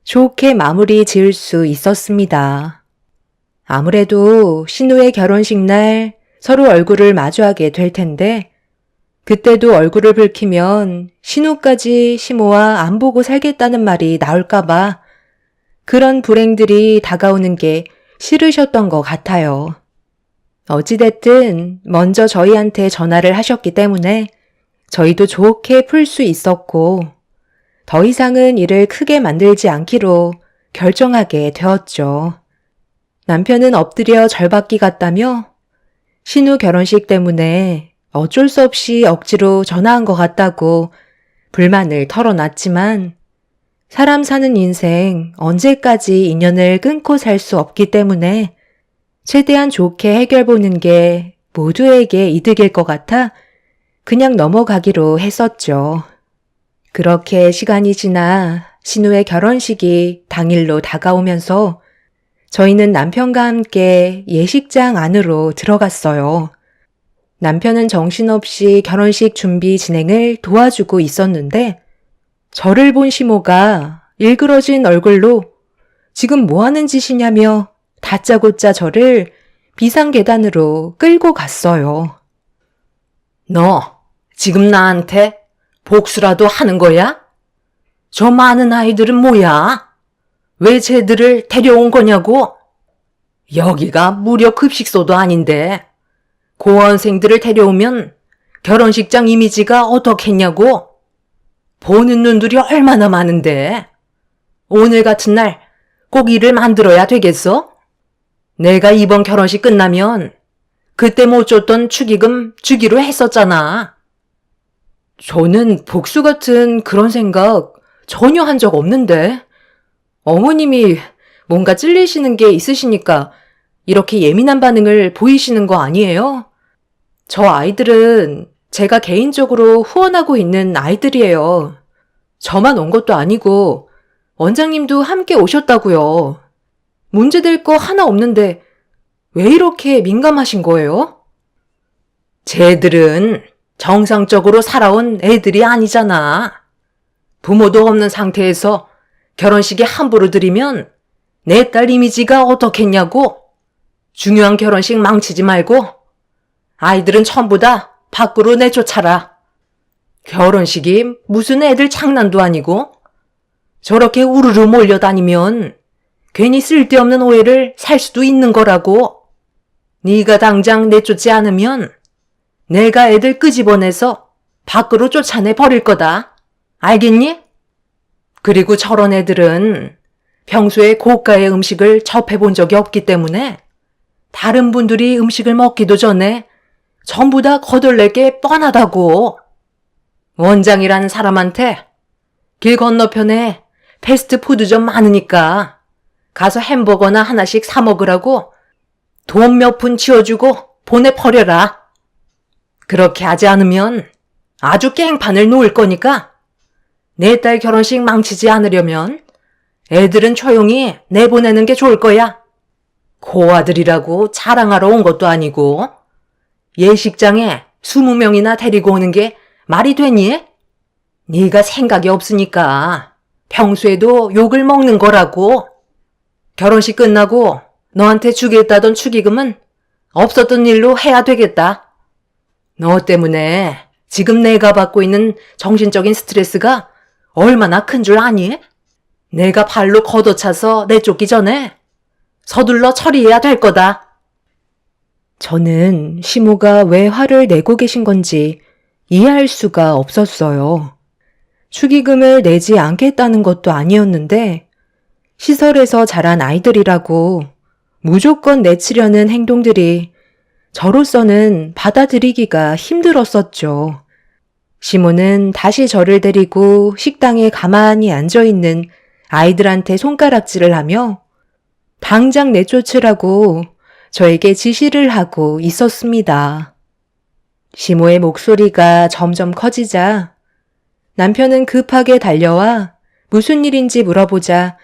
좋게 마무리 지을 수 있었습니다. 아무래도 신우의 결혼식 날 서로 얼굴을 마주하게 될 텐데 그때도 얼굴을 붉히면 신우까지 시모와 안 보고 살겠다는 말이 나올까봐 그런 불행들이 다가오는 게 싫으셨던 것 같아요. 어찌됐든 먼저 저희한테 전화를 하셨기 때문에 저희도 좋게 풀 수 있었고 더 이상은 일을 크게 만들지 않기로 결정하게 되었죠. 남편은 엎드려 절받기 같다며 신우 결혼식 때문에 어쩔 수 없이 억지로 전화한 것 같다고 불만을 털어놨지만 사람 사는 인생 언제까지 인연을 끊고 살 수 없기 때문에 최대한 좋게 해결 보는 게 모두에게 이득일 것 같아 그냥 넘어가기로 했었죠. 그렇게 시간이 지나 신우의 결혼식이 당일로 다가오면서 저희는 남편과 함께 예식장 안으로 들어갔어요. 남편은 정신없이 결혼식 준비 진행을 도와주고 있었는데 저를 본 시모가 일그러진 얼굴로 지금 뭐 하는 짓이냐며 다짜고짜 저를 비상계단으로 끌고 갔어요. 너 지금 나한테 복수라도 하는 거야? 저 많은 아이들은 뭐야? 왜 쟤들을 데려온 거냐고? 여기가 무료 급식소도 아닌데 고원생들을 데려오면 결혼식장 이미지가 어떻겠냐고? 보는 눈들이 얼마나 많은데 오늘 같은 날 꼭 일을 만들어야 되겠어? 내가 이번 결혼식 끝나면 그때 못 줬던 축의금 주기로 했었잖아. 저는 복수 같은 그런 생각 전혀 한 적 없는데 어머님이 뭔가 찔리시는 게 있으시니까 이렇게 예민한 반응을 보이시는 거 아니에요? 저 아이들은 제가 개인적으로 후원하고 있는 아이들이에요. 저만 온 것도 아니고 원장님도 함께 오셨다고요. 문제될 거 하나 없는데 왜 이렇게 민감하신 거예요? 쟤들은 정상적으로 살아온 애들이 아니잖아. 부모도 없는 상태에서 결혼식에 함부로 들이면 내 딸 이미지가 어떻겠냐고. 중요한 결혼식 망치지 말고 아이들은 전부 다 밖으로 내쫓아라. 결혼식이 무슨 애들 장난도 아니고 저렇게 우르르 몰려다니면 괜히 쓸데없는 오해를 살 수도 있는 거라고. 네가 당장 내쫓지 않으면 내가 애들 끄집어내서 밖으로 쫓아내 버릴 거다. 알겠니? 그리고 저런 애들은 평소에 고가의 음식을 접해본 적이 없기 때문에 다른 분들이 음식을 먹기도 전에 전부 다 거덜낼 게 뻔하다고. 원장이라는 사람한테 길 건너편에 패스트푸드점 많으니까 가서 햄버거나 하나씩 사 먹으라고 돈 몇 푼 치워주고 보내버려라. 그렇게 하지 않으면 아주 깽판을 놓을 거니까 내 딸 결혼식 망치지 않으려면 애들은 조용히 내보내는 게 좋을 거야. 고아들이라고 자랑하러 온 것도 아니고 예식장에 20명이나 데리고 오는 게 말이 되니? 네가 생각이 없으니까 평소에도 욕을 먹는 거라고. 결혼식 끝나고 너한테 주겠다던 축의금은 없었던 일로 해야 되겠다. 너 때문에 지금 내가 받고 있는 정신적인 스트레스가 얼마나 큰 줄 아니? 내가 발로 걷어차서 내쫓기 전에 서둘러 처리해야 될 거다. 저는 시모가 왜 화를 내고 계신 건지 이해할 수가 없었어요. 축의금을 내지 않겠다는 것도 아니었는데 시설에서 자란 아이들이라고 무조건 내치려는 행동들이 저로서는 받아들이기가 힘들었었죠. 시모는 다시 저를 데리고 식당에 가만히 앉아있는 아이들한테 손가락질을 하며 당장 내쫓으라고 저에게 지시를 하고 있었습니다. 시모의 목소리가 점점 커지자 남편은 급하게 달려와 무슨 일인지 물어보자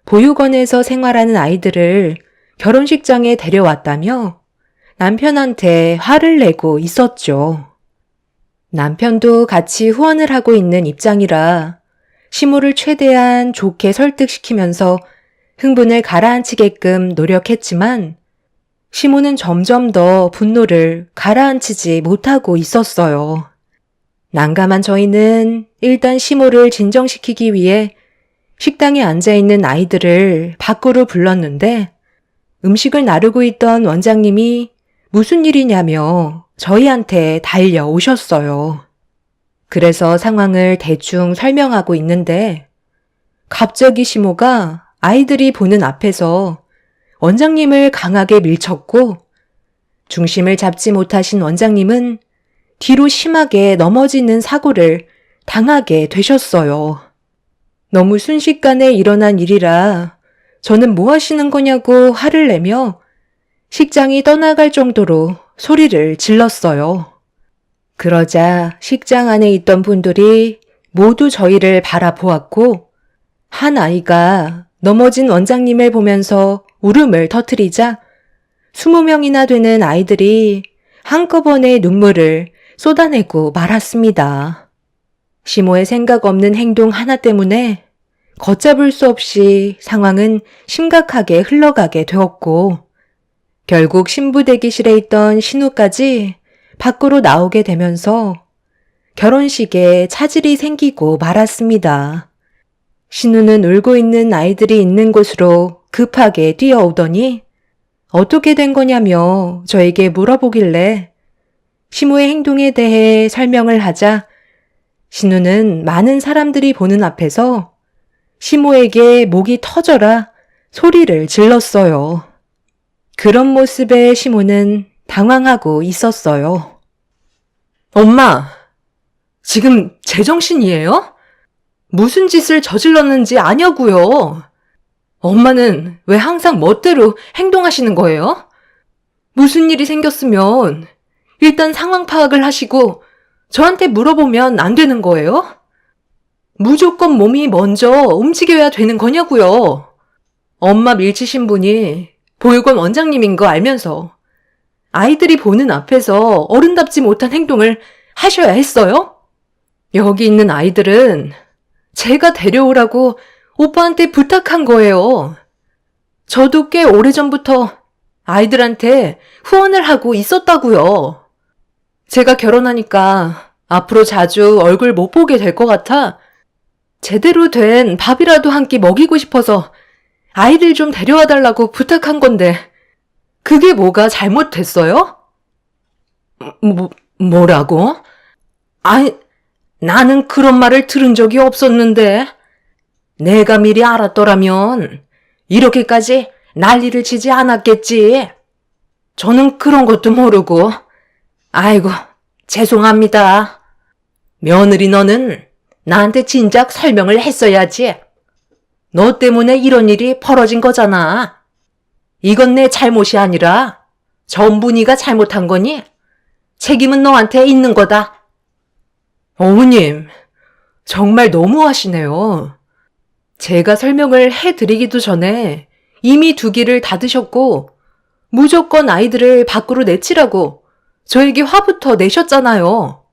보육원에서 생활하는 아이들을 결혼식장에 데려왔다며 남편한테 화를 내고 있었죠. 남편도 같이 후원을 하고 있는 입장이라 시모를 최대한 좋게 설득시키면서 흥분을 가라앉히게끔 노력했지만 시모는 점점 더 분노를 가라앉히지 못하고 있었어요. 난감한 저희는 일단 시모를 진정시키기 위해 식당에 앉아있는 아이들을 밖으로 불렀는데 음식을 나르고 있던 원장님이 무슨 일이냐며 저희한테 달려오셨어요. 그래서 상황을 대충 설명하고 있는데 갑자기 시모가 아이들이 보는 앞에서 원장님을 강하게 밀쳤고 중심을 잡지 못하신 원장님은 뒤로 심하게 넘어지는 사고를 당하게 되셨어요. 너무 순식간에 일어난 일이라 저는 뭐 하시는 거냐고 화를 내며 식장이 떠나갈 정도로 소리를 질렀어요. 그러자 식장 안에 있던 분들이 모두 저희를 바라보았고 한 아이가 넘어진 원장님을 보면서 울음을 터뜨리자 20명이나 되는 아이들이 한꺼번에 눈물을 쏟아내고 말았습니다. 시모의 생각 없는 행동 하나 때문에 걷잡을 수 없이 상황은 심각하게 흘러가게 되었고 결국 신부 대기실에 있던 신우까지 밖으로 나오게 되면서 결혼식에 차질이 생기고 말았습니다. 신우는 울고 있는 아이들이 있는 곳으로 급하게 뛰어오더니 어떻게 된 거냐며 저에게 물어보길래 시모의 행동에 대해 설명을 하자 신우는 많은 사람들이 보는 앞에서 시모에게 목이 터져라 소리를 질렀어요. 그런 모습에 시모는 당황하고 있었어요. 엄마, 지금 제정신이에요? 무슨 짓을 저질렀는지 아냐고요. 엄마는 왜 항상 멋대로 행동하시는 거예요? 무슨 일이 생겼으면 일단 상황 파악을 하시고 저한테 물어보면 안 되는 거예요? 무조건 몸이 먼저 움직여야 되는 거냐고요. 엄마 밀치신 분이 보육원 원장님인 거 알면서 아이들이 보는 앞에서 어른답지 못한 행동을 하셔야 했어요? 여기 있는 아이들은 제가 데려오라고 오빠한테 부탁한 거예요. 저도 꽤 오래전부터 아이들한테 후원을 하고 있었다고요. 제가 결혼하니까 앞으로 자주 얼굴 못 보게 될 것 같아 제대로 된 밥이라도 한 끼 먹이고 싶어서 아이들 좀 데려와 달라고 부탁한 건데 그게 뭐가 잘못됐어요? 뭐라고? 아니, 나는 그런 말을 들은 적이 없었는데 내가 미리 알았더라면 이렇게까지 난리를 치지 않았겠지. 저는 그런 것도 모르고 아이고 죄송합니다. 며느리 너는 나한테 진작 설명을 했어야지. 너 때문에 이런 일이 벌어진 거잖아. 이건 내 잘못이 아니라 전부 네가 잘못한 거니 책임은 너한테 있는 거다. 어머님, 정말 너무하시네요. 제가 설명을 해드리기도 전에 이미 두 귀를 닫으셨고 무조건 아이들을 밖으로 내치라고 저에게 화부터 내셨잖아요.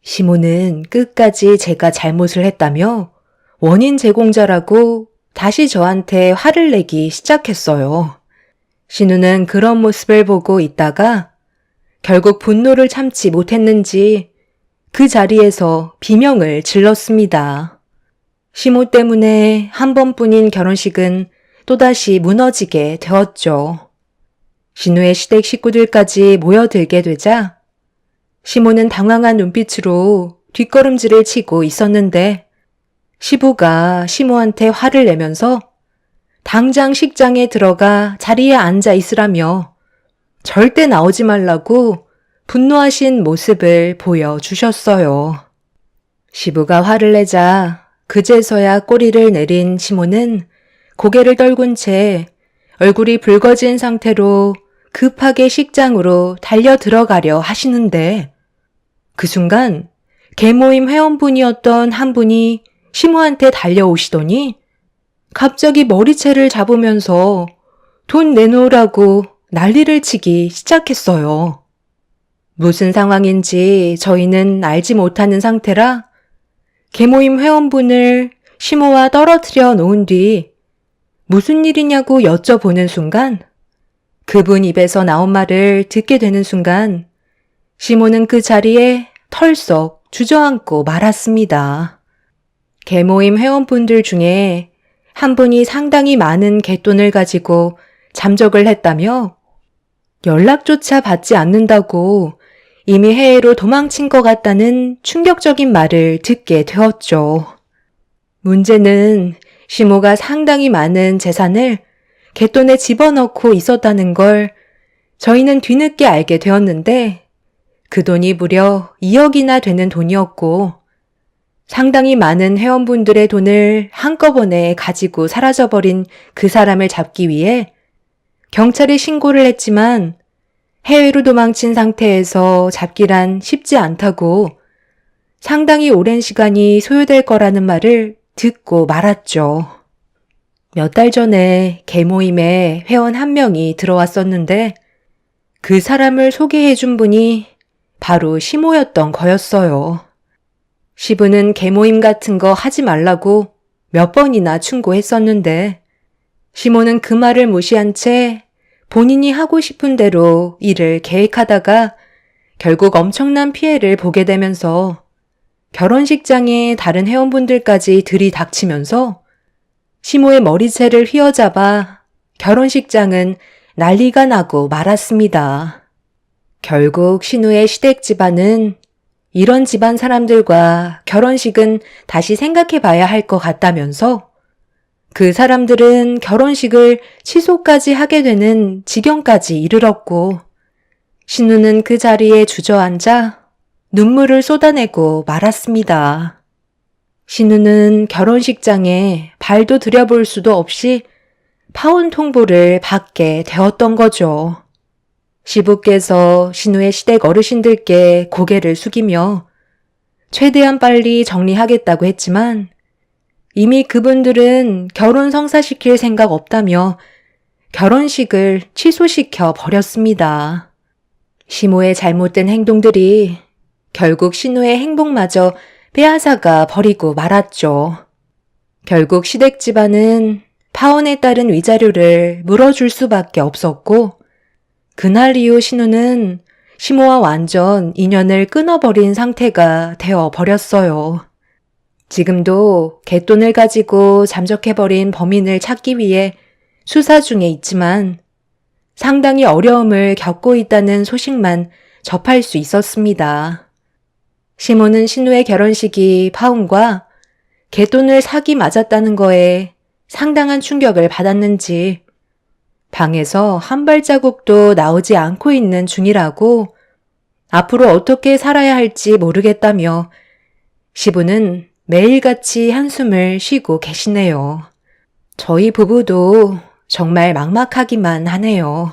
시모는 끝까지 제가 잘못을 했다며 원인 제공자라고 다시 저한테 화를 내기 시작했어요. 신우는 그런 모습을 보고 있다가 결국 분노를 참지 못했는지 그 자리에서 비명을 질렀습니다. 시모 때문에 한 번뿐인 결혼식은 또다시 무너지게 되었죠. 신우의 시댁 식구들까지 모여들게 되자 시모는 당황한 눈빛으로 뒷걸음질을 치고 있었는데 시부가 시모한테 화를 내면서 당장 식장에 들어가 자리에 앉아 있으라며 절대 나오지 말라고 분노하신 모습을 보여주셨어요. 시부가 화를 내자 그제서야 꼬리를 내린 시모는 고개를 떨군 채 얼굴이 붉어진 상태로 급하게 식장으로 달려 들어가려 하시는데 그 순간 계모임 회원분이었던 한 분이 시모한테 달려오시더니 갑자기 머리채를 잡으면서 돈 내놓으라고 난리를 치기 시작했어요. 무슨 상황인지 저희는 알지 못하는 상태라 계모임 회원분을 시모와 떨어뜨려 놓은 뒤 무슨 일이냐고 여쭤보는 순간 그분 입에서 나온 말을 듣게 되는 순간 시모는 그 자리에 털썩 주저앉고 말았습니다. 계모임 회원분들 중에 한 분이 상당히 많은 갯돈을 가지고 잠적을 했다며 연락조차 받지 않는다고 이미 해외로 도망친 것 같다는 충격적인 말을 듣게 되었죠. 문제는 시모가 상당히 많은 재산을 갯돈에 집어넣고 있었다는 걸 저희는 뒤늦게 알게 되었는데 그 돈이 무려 2억이나 되는 돈이었고 상당히 많은 회원분들의 돈을 한꺼번에 가지고 사라져버린 그 사람을 잡기 위해 경찰에 신고를 했지만 해외로 도망친 상태에서 잡기란 쉽지 않다고 상당히 오랜 시간이 소요될 거라는 말을 듣고 말았죠. 몇 달 전에 계모임에 회원 한 명이 들어왔었는데 그 사람을 소개해준 분이 바로 시모였던 거였어요. 시부는 계모임 같은 거 하지 말라고 몇 번이나 충고했었는데 시모는 그 말을 무시한 채 본인이 하고 싶은 대로 일을 계획하다가 결국 엄청난 피해를 보게 되면서 결혼식장에 다른 회원분들까지 들이닥치면서 시모의 머리채를 휘어잡아 결혼식장은 난리가 나고 말았습니다. 결국 신우의 시댁 집안은 이런 집안 사람들과 결혼식은 다시 생각해 봐야 할 것 같다면서 그 사람들은 결혼식을 취소까지 하게 되는 지경까지 이르렀고 신우는 그 자리에 주저앉아 눈물을 쏟아내고 말았습니다. 신우는 결혼식장에 발도 들여볼 수도 없이 파혼 통보를 받게 되었던 거죠. 시부께서 신우의 시댁 어르신들께 고개를 숙이며 최대한 빨리 정리하겠다고 했지만 이미 그분들은 결혼 성사시킬 생각 없다며 결혼식을 취소시켜 버렸습니다. 시모의 잘못된 행동들이 결국 신우의 행복마저 빼앗아가 버리고 말았죠. 결국 시댁 집안은 파혼에 따른 위자료를 물어줄 수밖에 없었고, 그날 이후 신우는 시모와 완전 인연을 끊어버린 상태가 되어 버렸어요. 지금도 갯돈을 가지고 잠적해버린 범인을 찾기 위해 수사 중에 있지만 상당히 어려움을 겪고 있다는 소식만 접할 수 있었습니다. 시모는 신우의 결혼식이 파혼과 갯돈을 사기 맞았다는 거에 상당한 충격을 받았는지 방에서 한 발자국도 나오지 않고 있는 중이라고 앞으로 어떻게 살아야 할지 모르겠다며 시부는 매일같이 한숨을 쉬고 계시네요. 저희 부부도 정말 막막하기만 하네요.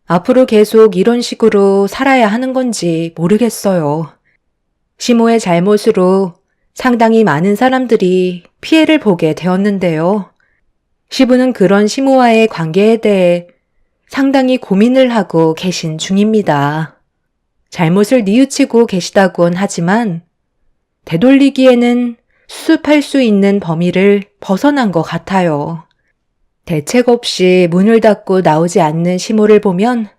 앞으로 계속 이런 식으로 살아야 하는 건지 모르겠어요. 시모의 잘못으로 상당히 많은 사람들이 피해를 보게 되었는데요. 시부는 그런 시모와의 관계에 대해 상당히 고민을 하고 계신 중입니다. 잘못을 뉘우치고 계시다곤 하지만 되돌리기에는 수습할 수 있는 범위를 벗어난 것 같아요. 대책 없이 문을 닫고 나오지 않는 시모를 보면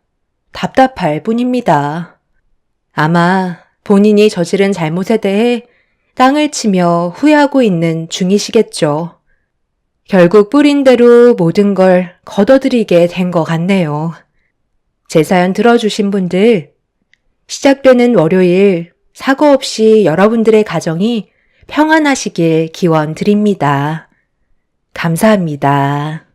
답답할 뿐입니다. 아마 본인이 저지른 잘못에 대해 땅을 치며 후회하고 있는 중이시겠죠. 결국 뿌린 대로 모든 걸 걷어들이게 된 것 같네요. 제 사연 들어주신 분들, 시작되는 월요일 사고 없이 여러분들의 가정이 평안하시길 기원 드립니다. 감사합니다.